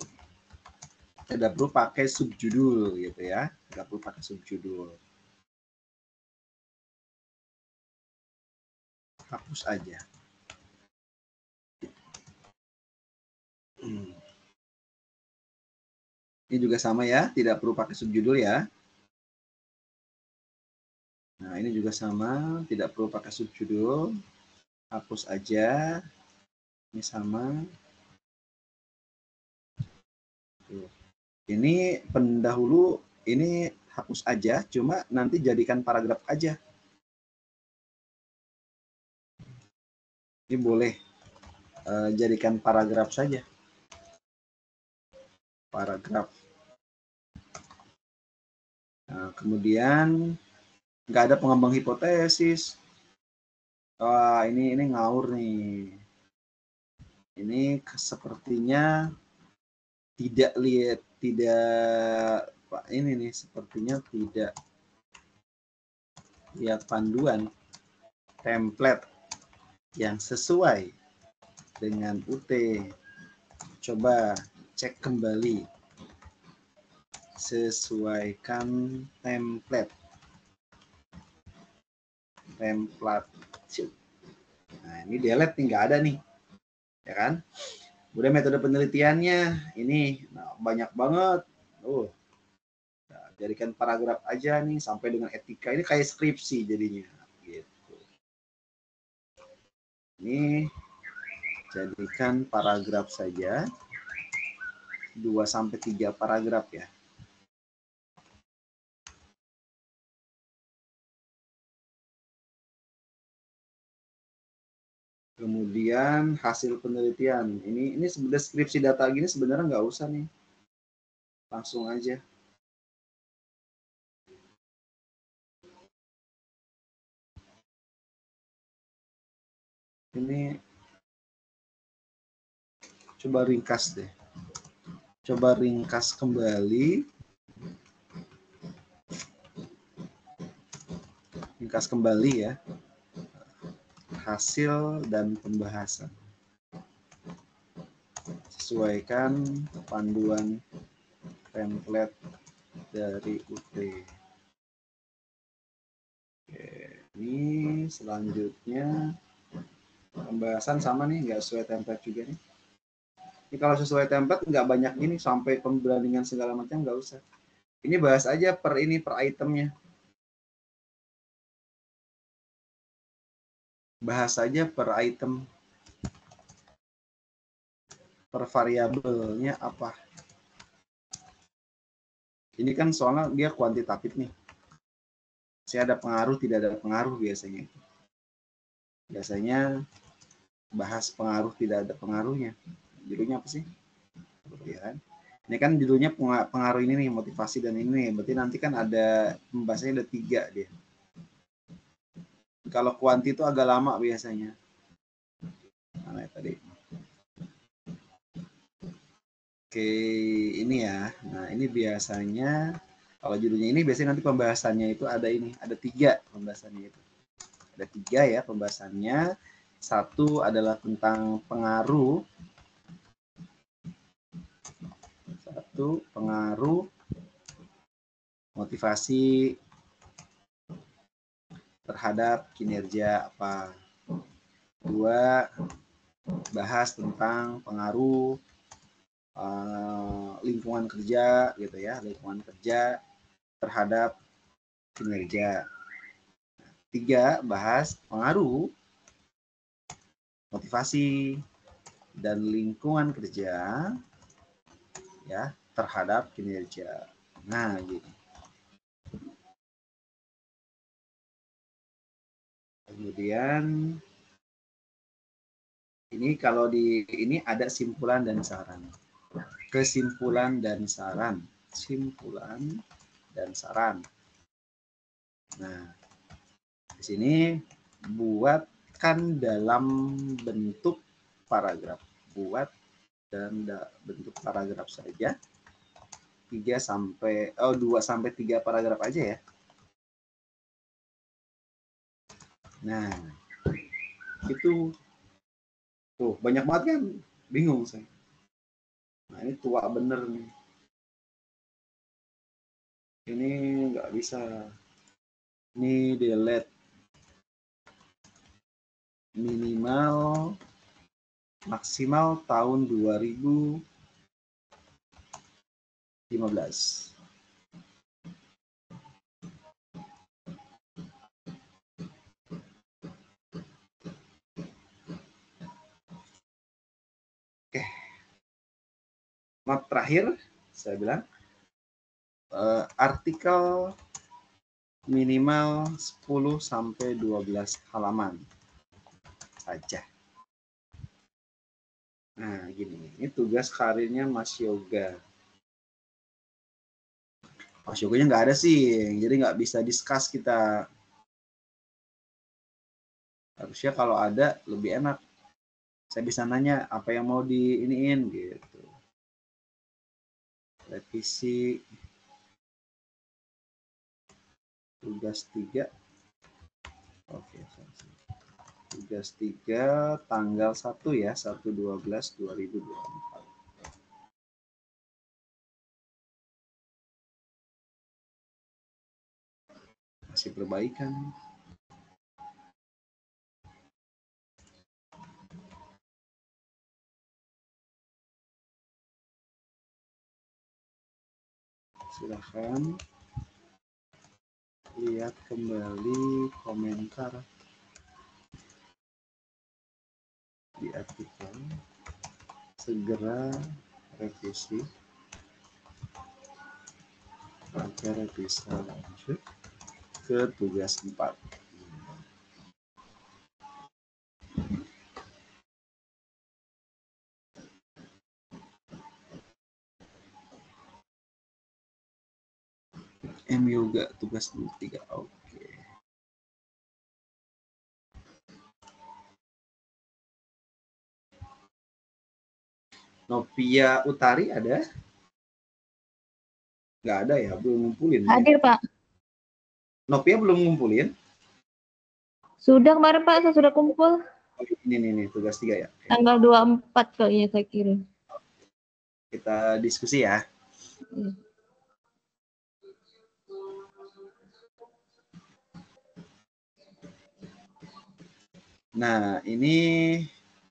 pakai subjudul gitu ya, tidak perlu pakai subjudul. Hapus aja. Ini juga sama ya, tidak perlu pakai subjudul ya. Nah, ini juga sama, tidak perlu pakai subjudul. Hapus aja. Ini sama. Tuh. Ini pendahulu, ini hapus aja, cuma nanti jadikan paragraf aja. Ini boleh jadikan paragraf saja. Paragraf. Nah, kemudian nggak ada pengembang hipotesis. Wah, ini ngawur nih. Ini sepertinya tidak ini nih, sepertinya tidak lihat panduan template yang sesuai dengan UT. Coba cek kembali, sesuaikan template. Nah ini delete nih, nggak ada nih ya kan. Udah metode penelitiannya ini banyak banget. Nah, jadikan paragraf aja nih sampai dengan etika, ini kayak skripsi jadinya gitu. Ini jadikan paragraf saja, 2-3 paragraf ya. Kemudian hasil penelitian. Ini sebenarnya deskripsi data gini sebenarnya nggak usah nih. Langsung aja. Ini coba ringkas deh. Coba ringkas kembali. Ringkas kembali ya. Hasil dan pembahasan. Sesuaikan panduan template dari UT. Ini selanjutnya pembahasan sama nih, nggak sesuai template juga nih. Ini kalau sesuai template nggak banyak ini sampai pembandingan segala macam nggak usah. Ini bahas aja per itemnya. Bahas aja per item. Per variabelnya apa. Ini kan soalnya dia kuantitatif nih. Saya ada pengaruh, tidak ada pengaruh biasanya. Biasanya bahas pengaruh, tidak ada pengaruhnya. Judulnya apa sih? Ya. Ini kan judulnya pengaruh ini nih, motivasi dan ini. Berarti nanti kan ada pembahasannya ada 3 dia. Kalau kuanti itu agak lama biasanya. Mana ya tadi? Oke, ini ya. Nah, ini biasanya kalau judulnya ini biasanya nanti pembahasannya itu ada ini, ada 3 pembahasannya itu. Ada 3 ya pembahasannya. 1 adalah tentang pengaruh. 1 pengaruh motivasi terhadap kinerja apa. 2 bahas tentang pengaruh lingkungan kerja gitu ya, lingkungan kerja terhadap kinerja. 3 bahas pengaruh motivasi dan lingkungan kerja ya terhadap kinerja. Nah, gitu. Kemudian ini kalau di ini ada simpulan dan saran. Kesimpulan dan saran. Simpulan dan saran. Nah, di sini buatkan dalam bentuk paragraf. Buat dalam bentuk paragraf saja. 2 sampai 3 paragraf aja ya. Nah, itu tuh banyak banget kan, bingung saya. Nah, ini tua bener nih. Ini nggak bisa. Ini delete. Minimal maksimal tahun 2015. Oke. Not terakhir saya bilang artikel minimal 10 sampai 12 halaman saja. Nah, gini. Ini tugas karirnya Mas Yoga. Mas Yoganya nggak ada sih, jadi nggak bisa discuss kita. Harusnya kalau ada lebih enak. Saya bisa nanya apa yang mau diiniin gitu. Revisi tugas 3. Oke, tugas 3 tanggal 1 ya, 1/12/2024. Masih perbaikan. Silahkan lihat kembali komentar di artikel. Segera revisi agar bisa lanjut ke tugas 4. M Yoga tugas 3. Oke. Novia Utari ada? Nggak ada ya, belum ngumpulin. Hadir, ya? Pak. Novia belum ngumpulin? Sudah kemarin, Pak, saya sudah kumpul. Oh, ini tugas 3 ya. Tanggal 24 kayaknya saya kirim. Kita diskusi ya. Iya. Nah, ini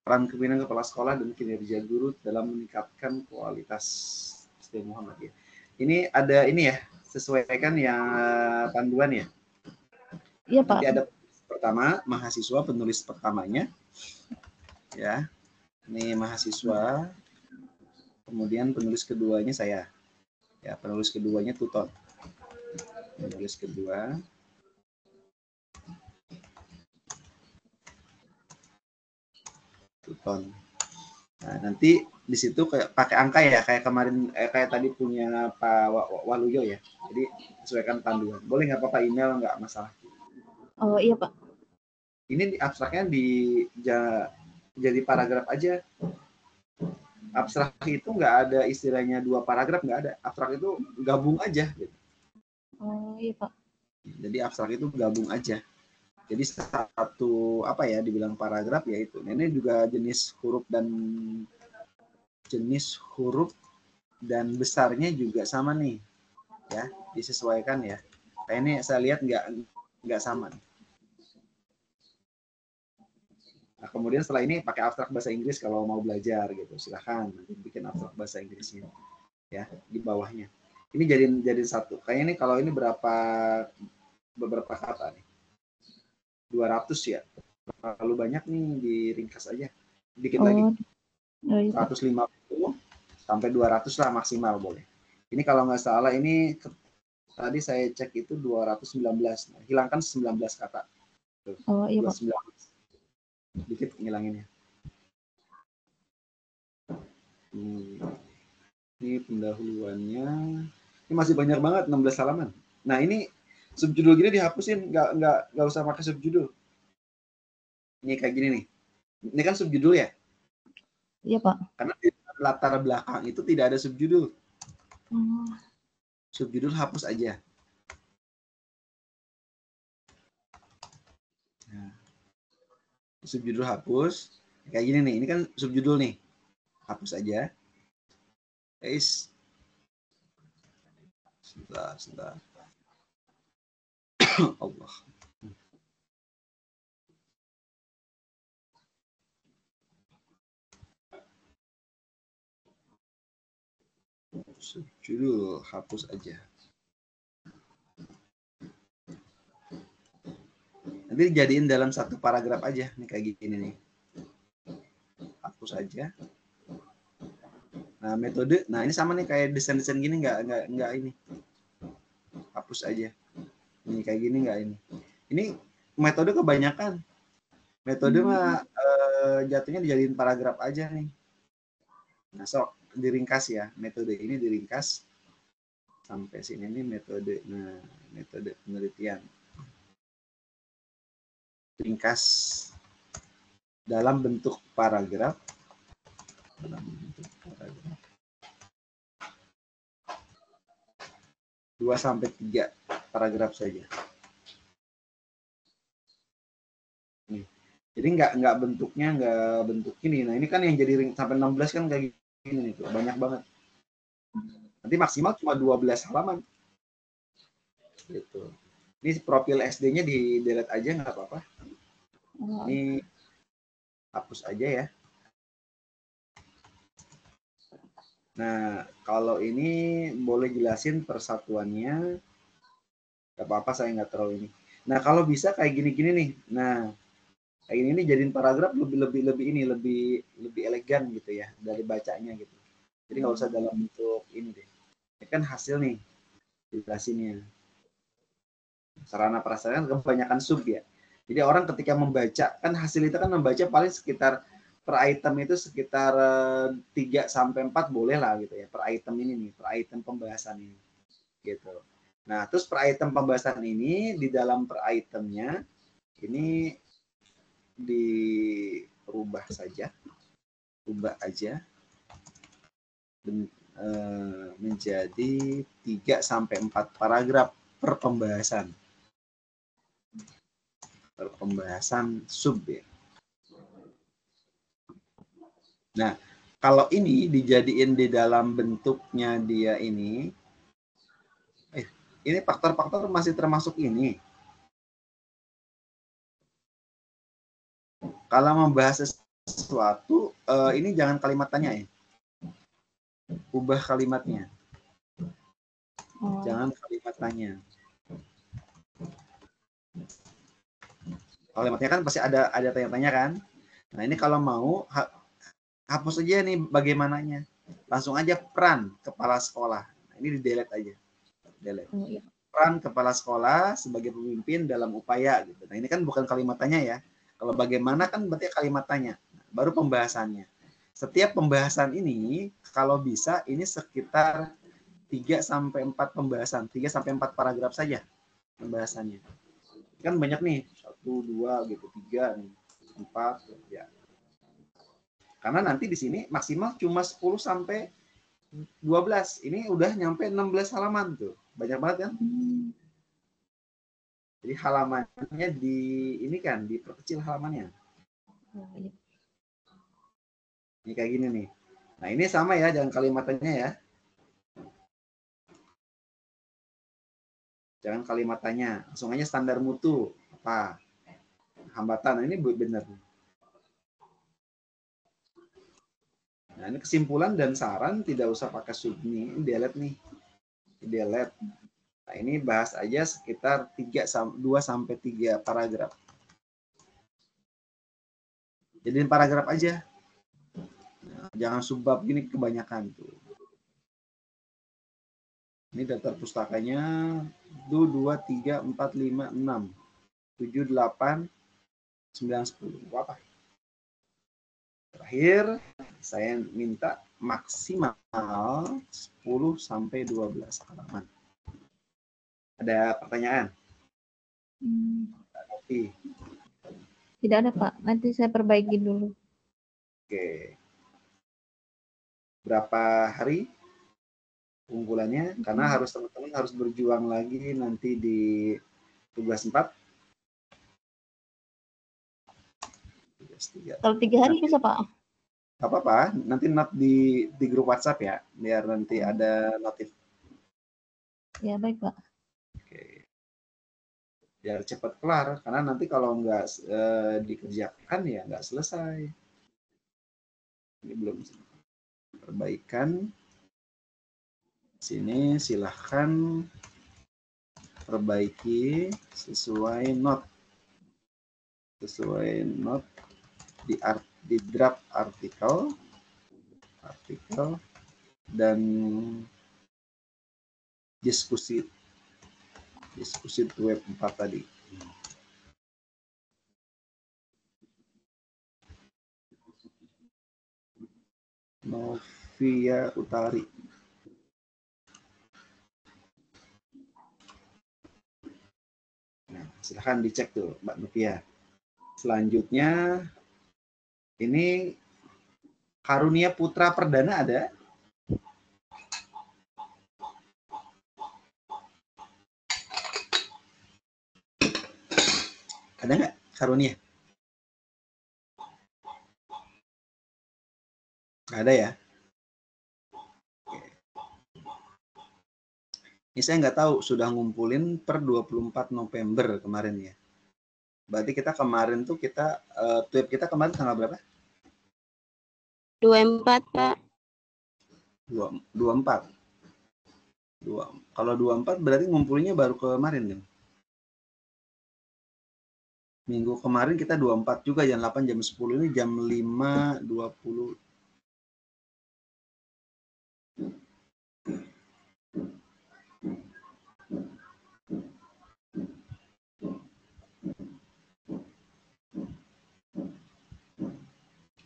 peran kepemimpinan kepala sekolah dan kinerja guru dalam meningkatkan kualitas SD Muhammadiyah. Ini ada ini ya, sesuaikan yang panduan ya. Iya, Pak. Nanti ada pertama, mahasiswa penulis pertamanya. Ya, ini mahasiswa. Kemudian penulis keduanya saya. Ya, penulis keduanya tutor. Penulis kedua. Tutor. Nah, nanti di situ kayak pakai angka ya, kayak kemarin kayak tadi punya Pak Waluyo ya. Jadi sesuaikan panduan. Boleh nggak apa-apa, email nggak masalah. Oh, iya, Pak. Ini abstraknya jadi paragraf aja. Abstrak itu nggak ada istilahnya 2 paragraf, nggak ada. Abstrak itu gabung aja. Gitu. Oh, iya, Pak. Jadi abstrak itu gabung aja. Jadi satu apa ya dibilang paragraf yaitu. Ini juga jenis huruf dan besarnya juga sama nih, ya disesuaikan ya. Nah, ini saya lihat nggak sama. Nah, kemudian setelah ini pakai abstrak bahasa Inggris kalau mau belajar gitu, silahkan nanti bikin abstrak bahasa Inggrisnya ya di bawahnya. Ini jadi satu. Kayaknya ini kalau ini beberapa kata nih. 200 ya. Terlalu banyak nih, diringkas aja. Dikit lagi. Oh, iya, Pak. 150 sampai 200 lah maksimal boleh. Ini kalau nggak salah ini tadi saya cek itu 219. Nah, hilangkan 19 kata. Tuh, Oh, iya, Pak. 219. Dikit ngilanginnya. Ini pendahuluannya. Ini masih banyak banget, 16 halaman. Nah, ini subjudul gini dihapusin, nggak usah pakai subjudul. Ini kayak gini nih. Ini kan subjudul ya? Iya, Pak. Karena di latar belakang itu tidak ada subjudul. Oh. Subjudul hapus aja. Nah, subjudul hapus. Kayak gini nih, ini kan subjudul nih. Hapus aja. Guys. Sebentar. Allah. Subjudul hapus aja. Nanti dijadiin dalam satu paragraf aja nih kayak gini nih. Hapus aja. Nah, metode, nah ini sama nih kayak desain-desain gini nggak ini. Hapus aja. Ini kayak gini nggak ini. Ini metode kebanyakan. Metode mah jatuhnya dijadiin paragraf aja nih. Nah, sok diringkas ya. Metode ini diringkas sampai sini nih metode. Nah, metode penelitian. Ringkas dalam bentuk paragraf. 2 sampai 3 paragraf saja. Nih. Jadi nggak bentuknya bentuk ini. Nah, ini kan yang jadi sampai 16 kan kayak gini nih, tuh. Banyak banget. Nanti maksimal cuma 12 halaman. Gitu. Ini profil SD-nya di delete aja nggak apa-apa. Ini hapus aja ya. Nah, kalau ini boleh jelasin persatuannya. Gak apa-apa, saya nggak terlalu ini. Nah, kalau bisa kayak gini-gini nih. Nah, kayak ini jadiin paragraf lebih elegan gitu ya dari bacanya gitu. Jadi nggak usah dalam bentuk ini deh. Ini kan hasil nih jelasinnya. Sarana prasarana kebanyakan sub ya. Jadi orang ketika membaca kan hasil itu kan membaca paling sekitar per item itu sekitar 3 sampai 4 boleh lah gitu ya per item ini nih, per item pembahasan ini. Gitu. Nah, terus per item pembahasan ini di dalam per itemnya ini dirubah saja. Ubah aja menjadi 3 sampai 4 paragraf per pembahasan. Per pembahasan sub ya. Nah, kalau ini dijadiin di dalam bentuknya dia ini faktor-faktor masih termasuk ini. Kalau membahas sesuatu, ini jangan kalimat tanya ya. Ubah kalimatnya. Oh, Jangan kalimat tanya. Kalimatnya kan pasti ada tanya-tanya kan. Nah ini kalau mau hapus aja nih bagaimananya. Langsung aja peran kepala sekolah. Nah, ini di delete aja. Delete. oh, iya. Peran kepala sekolah sebagai pemimpin dalam upaya gitu. Nah ini kan bukan kalimat tanya ya. Kalau bagaimana kan berarti kalimat tanya. Baru pembahasannya. Setiap pembahasan ini kalau bisa ini sekitar 3 sampai 4 pembahasan, 3 sampai 4 paragraf saja pembahasannya. Kan banyak nih, 1, 2 gitu, 3 nih, 4 ya. Karena nanti di sini maksimal cuma 10 sampai 12. Ini udah nyampe 16 halaman tuh. Banyak banget kan? Jadi halamannya ini kan diperkecil halamannya. Oh, iya. Ini kayak gini nih. Nah, ini sama ya, jangan kalimatnya ya. Jangan kalimat tanya, langsung aja standar mutu apa hambatan. Nah, ini benar. Nah ini kesimpulan dan saran tidak usah pakai sub nih, ini delete nih, delete. Nah ini bahas aja sekitar 2 sampai 3 paragraf. Jadiin paragraf aja. Nah, jangan subbab gini kebanyakan tuh. Ini daftar pustakanya 1, 2, 3, 4, 5, 6, 7, 8, 9, 10. Apa? Terakhir, saya minta maksimal 10 sampai 12 halaman. Ada pertanyaan? Tidak ada, Pak. Nanti saya perbaiki dulu. Oke. Berapa hari pengumpulannya? Karena teman-teman harus berjuang lagi nanti di tugas 4. Kalau 3 hari bisa, Pak? Gak apa-apa, nanti not di grup WhatsApp ya, biar nanti ada notif. Ya, baik, Pak. Oke. Biar cepat kelar, karena nanti kalau nggak dikerjakan ya nggak selesai. Ini belum perbaikan. Sini silahkan perbaiki sesuai not di draft artikel dan diskusi web 4 tadi. Novia Utari. Nah, silahkan dicek tuh Mbak Novia. Selanjutnya ini Karunia Putra Perdana ada? Ada nggak Karunia? Nggak ada ya? Ini saya nggak tahu, sudah ngumpulin per 24 November kemarin ya. Berarti kita kemarin tuh tweet kita kemarin tanggal berapa? 24, Pak. 24. Kalau 24 berarti ngumpulinnya baru kemarin dong. Minggu kemarin kita 24 juga, jam 8, jam 10, ini jam 5.20.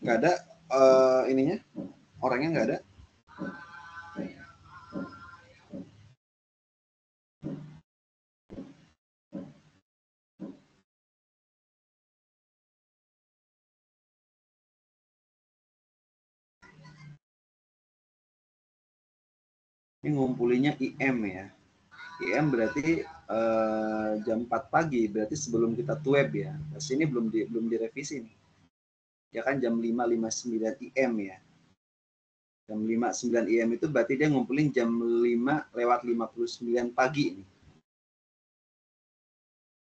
Nggak ada ininya, orangnya nggak ada. Ini ngumpulinya IM ya. IM berarti jam 4 pagi, berarti sebelum kita web ya. Terus ini belum direvisi nih. Ya kan jam 5.59 IM ya. Jam 5.09 IM itu berarti dia ngumpulin jam 5:59 pagi nih.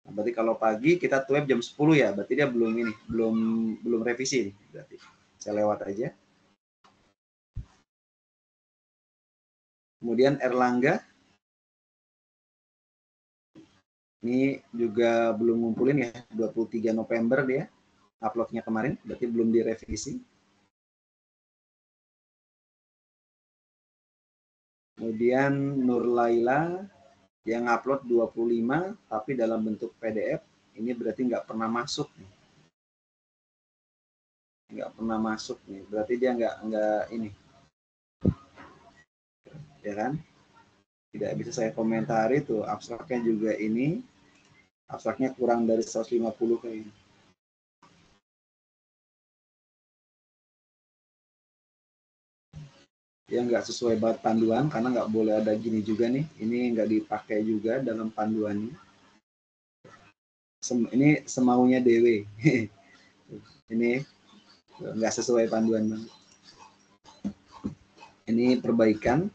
Nah, berarti kalau pagi kita tuh web jam 10 ya, berarti dia belum revisi berarti. Saya lewat aja. Kemudian Erlangga ini juga belum ngumpulin ya, 23 November dia uploadnya kemarin, berarti belum direvisi. Kemudian Nur Laila yang upload 25 tapi dalam bentuk PDF, ini berarti nggak pernah masuk nih. Nggak pernah masuk nih, berarti dia nggak ini. Ya kan? Tidak bisa saya komentari tuh, abstraknya juga ini. Abstraknya kurang dari 150 kayaknya. Ya nggak sesuai banget panduan, karena nggak boleh ada gini juga nih. Ini nggak dipakai juga dalam panduannya. Ini semaunya DW. Ini nggak sesuai panduan banget. Ini perbaikan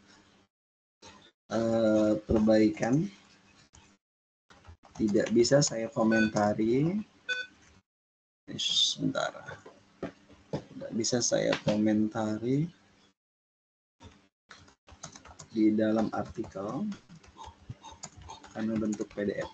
tidak bisa saya komentari. Sebentar, tidak bisa saya komentari di dalam artikel karena bentuk PDF.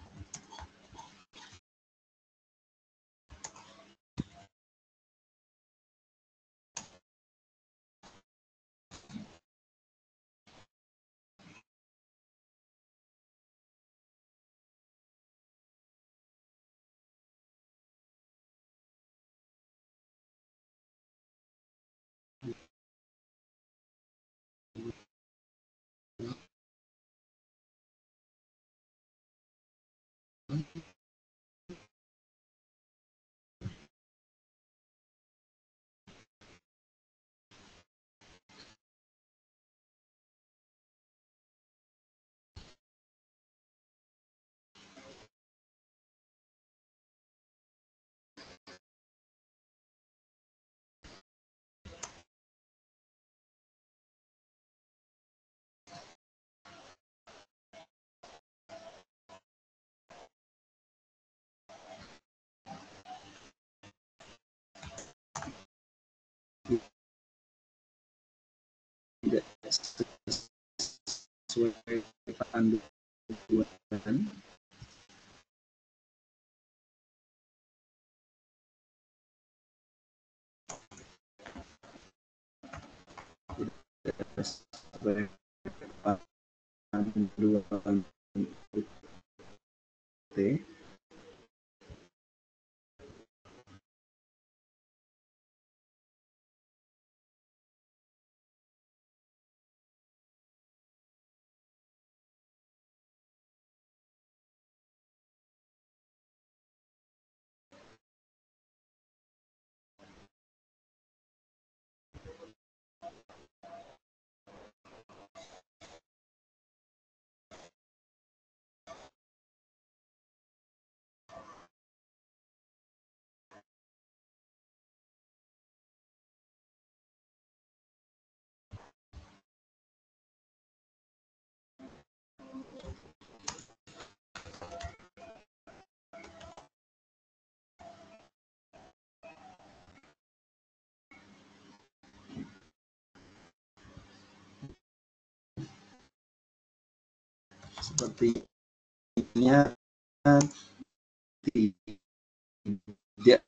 Tidak sesuai panduan. Sesuai panduan T. Sepertinya tidak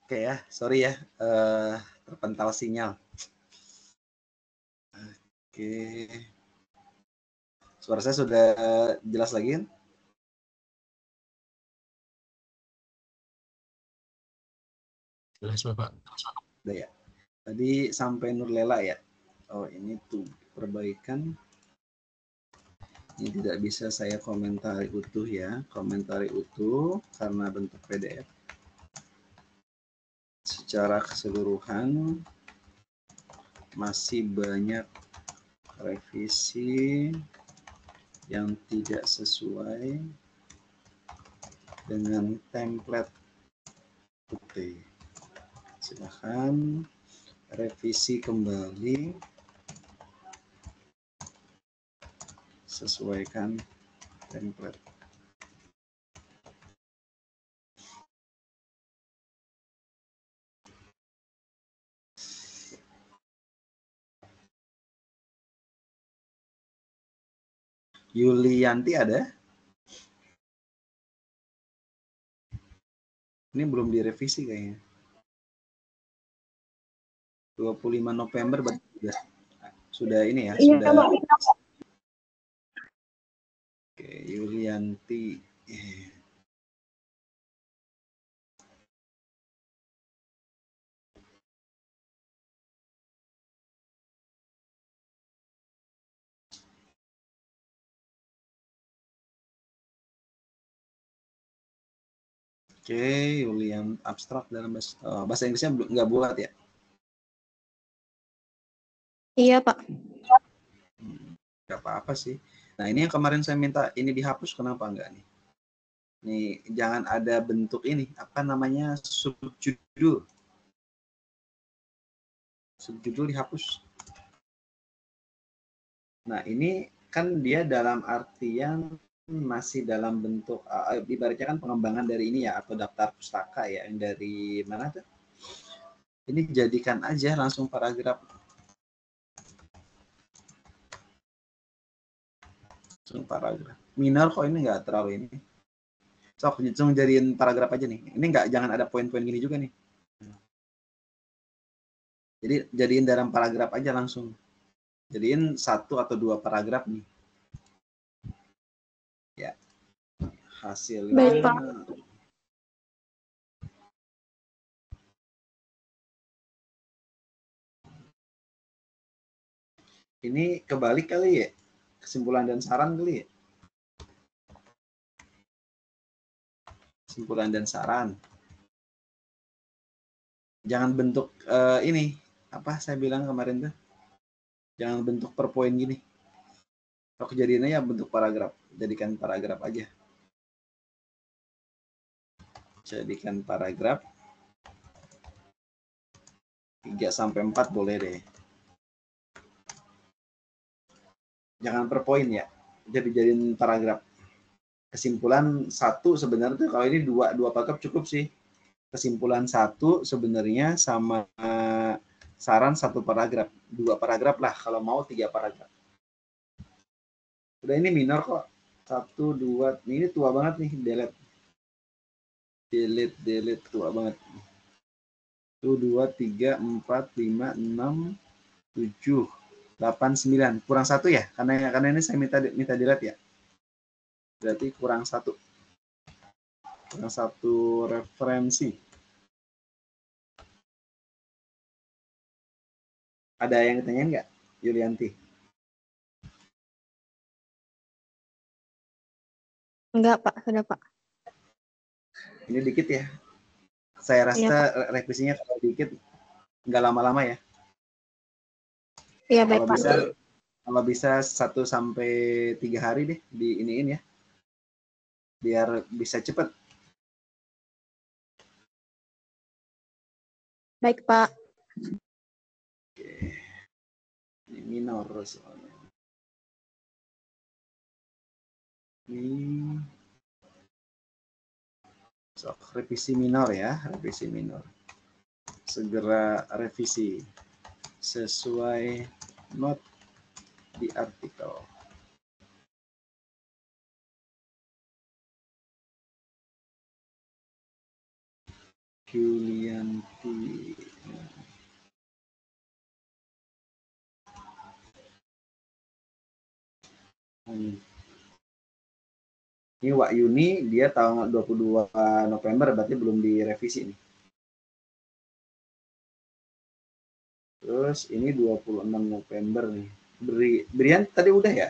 Oke ya, sorry ya, terpental sinyal. Oke. Suara saya sudah jelas lagi kan? Jelas Bapak. Udah ya. Tadi sampai Nurlela ya. Oh ini tuh perbaikan. Ini tidak bisa saya komentari utuh ya. Komentari utuh karena bentuk PDF. Secara keseluruhan masih banyak revisi yang tidak sesuai dengan template UT. Silahkan revisi kembali, sesuaikan template. Yulianti ada? Ini belum direvisi kayaknya. 25 November berarti sudah ini ya, Iya, sudah. Pak. Oke, Yulianti. Oke, Yulian abstrak dalam bahasa Inggrisnya nggak buat ya? Iya, Pak. Nggak apa-apa sih. Nah ini yang kemarin saya minta ini dihapus, kenapa enggak nih? Nih jangan ada bentuk ini, apa namanya, subjudul. Subjudul dihapus. Nah ini kan dia dalam artian masih dalam bentuk, ibaratnya kan pengembangan dari ini ya, atau daftar pustaka ya, yang dari mana tuh? Ini jadikan aja langsung paragraf. Langsung paragraf. Minor kok ini nggak terlalu ini. Sok, langsung jadiin paragraf aja nih. Ini nggak, jangan ada poin-poin gini juga nih. Jadi jadiin dalam paragraf aja langsung. Jadiin 1 atau 2 paragraf nih. Ya. Hasilnya. Baik, Pak. Ini kebalik kali ya? Kesimpulan dan saran kali ya? Kesimpulan dan saran. Jangan bentuk ini, apa saya bilang kemarin tuh? Jangan bentuk per poin gini. Kalau kejadiannya ya bentuk paragraf. Jadikan paragraf aja. Jadikan paragraf. 3-4 boleh deh. Jangan per poin ya. Jadi jadiin paragraf. Kesimpulan 1 sebenarnya tuh kalau ini 2 paragraf cukup sih. Kesimpulan 1 sebenarnya sama saran 1 paragraf. 2 paragraf lah kalau mau, 3 paragraf. Udah ini minor kok. 1, 2, ini tua banget nih, delete. Delete, tua banget. 1, 2, 3, 4, 5, 6, 7, 8, 9. Kurang 1 ya? Karena ini saya minta delete ya. Berarti kurang 1. Kurang 1 referensi. Ada yang ditanyain nggak, Yulianti? Enggak, Pak. Sudah, Pak. Ini dikit ya. Saya rasa Iya, revisinya kalau dikit nggak lama-lama ya. Iya, baik, Pak. Kalau bisa 1 sampai 3 hari deh di iniin ya. Biar bisa cepet. Baik, Pak. Oke. Ini minor soalnya. Ini revisi minor ya, revisi minor. Segera revisi sesuai note di artikel. Yulianti. Ini Wak Yuni, dia tanggal 22 November, berarti belum direvisi nih. Terus ini 26 November nih. Brian tadi udah ya?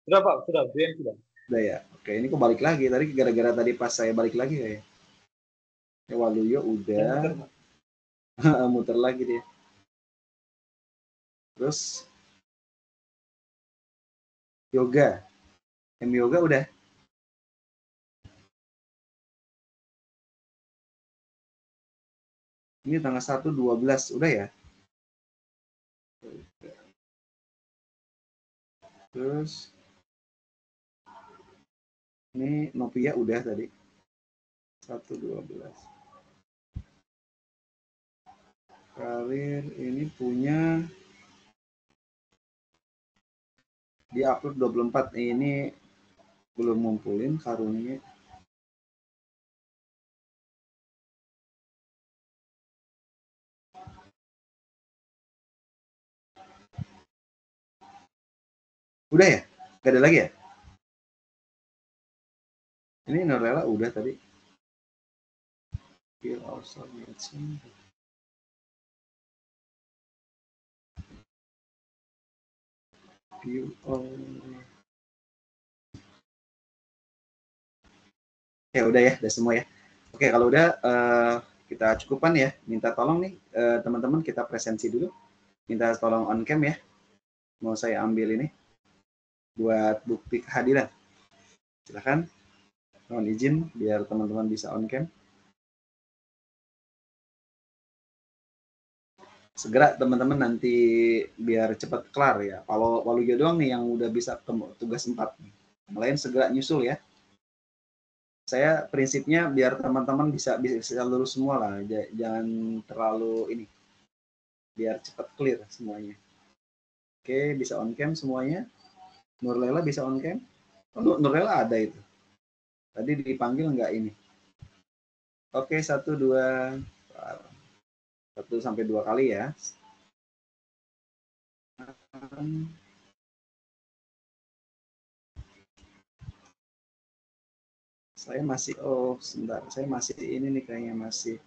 Sudah Pak, sudah. Brian sudah. Udah ya. Oke, ini kok balik lagi. Tadi gara-gara tadi pas saya balik lagi kayak. Ya Waluyo udah. Muter lagi dia. Terus yoga. Yoga udah. Ini tanggal 1/12 udah ya. Terus ini Novia udah tadi. 1/12. Karir ini punya di upload 24 ini belum ngumpulin karunnya. Udah ya? Gak ada lagi ya? Ini Norella udah tadi. Feel also view all. Ya udah ya, udah semua ya. Oke, kalau udah kita cukupkan ya. Minta tolong nih teman-teman kita presensi dulu. Minta tolong on cam ya. Mau saya ambil ini buat bukti kehadiran. Silakan. Mohon izin biar teman-teman bisa on cam. Segera teman-teman nanti biar cepat kelar ya. Kalau Waluyo doang nih yang udah bisa tugas 4. Yang lain segera nyusul ya. Saya prinsipnya biar teman-teman bisa lurus semua lah. Jangan terlalu ini. Biar cepat clear semuanya. Oke, bisa on cam semuanya. Nurlela bisa on cam? Oh, Nurlela ada itu. Tadi dipanggil nggak ini? Oke, 1, 2, 1 sampai 2 kali ya. Saya masih, sebentar. Saya masih ini nih kayaknya masih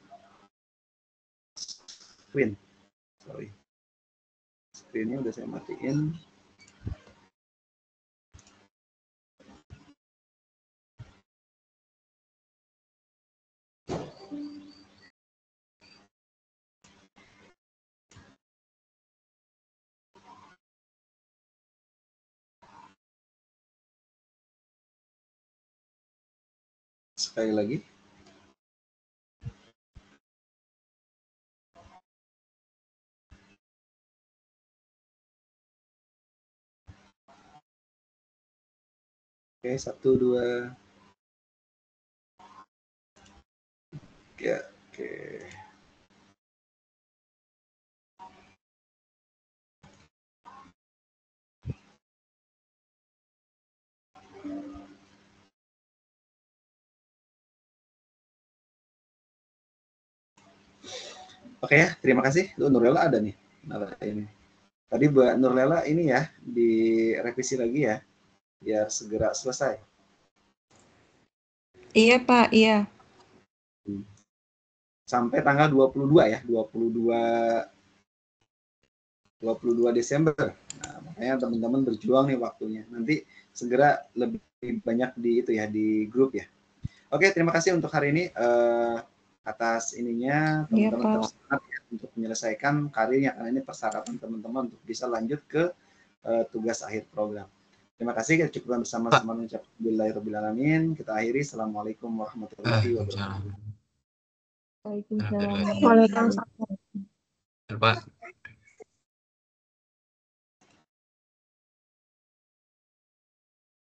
screen. Sorry. Screennya udah saya matiin. Sekali lagi. Oke, 1, 2. Oke. Oke ya, terima kasih. Nurlela ada nih. Ini. Tadi Mbak Nurlela ini ya, direvisi lagi ya, biar segera selesai. Iya Pak, iya. Sampai tanggal 22 ya, 22 Desember. Nah, makanya teman-teman berjuang nih waktunya. Nanti segera lebih banyak di itu ya, di grup ya. Oke, terima kasih untuk hari ini. Atas ininya teman-teman tetap semangat ya untuk menyelesaikan karirnya, karena ini persyaratan teman-teman untuk bisa lanjut ke tugas akhir program. Terima kasih, kita cukupkan bersama-sama mengucapkan Bismillahirrahmanirrahim. Kita akhiri. Assalamualaikum warahmatullahi wabarakatuh. Waalaikumsalam. Waalaikumsalam. Pak.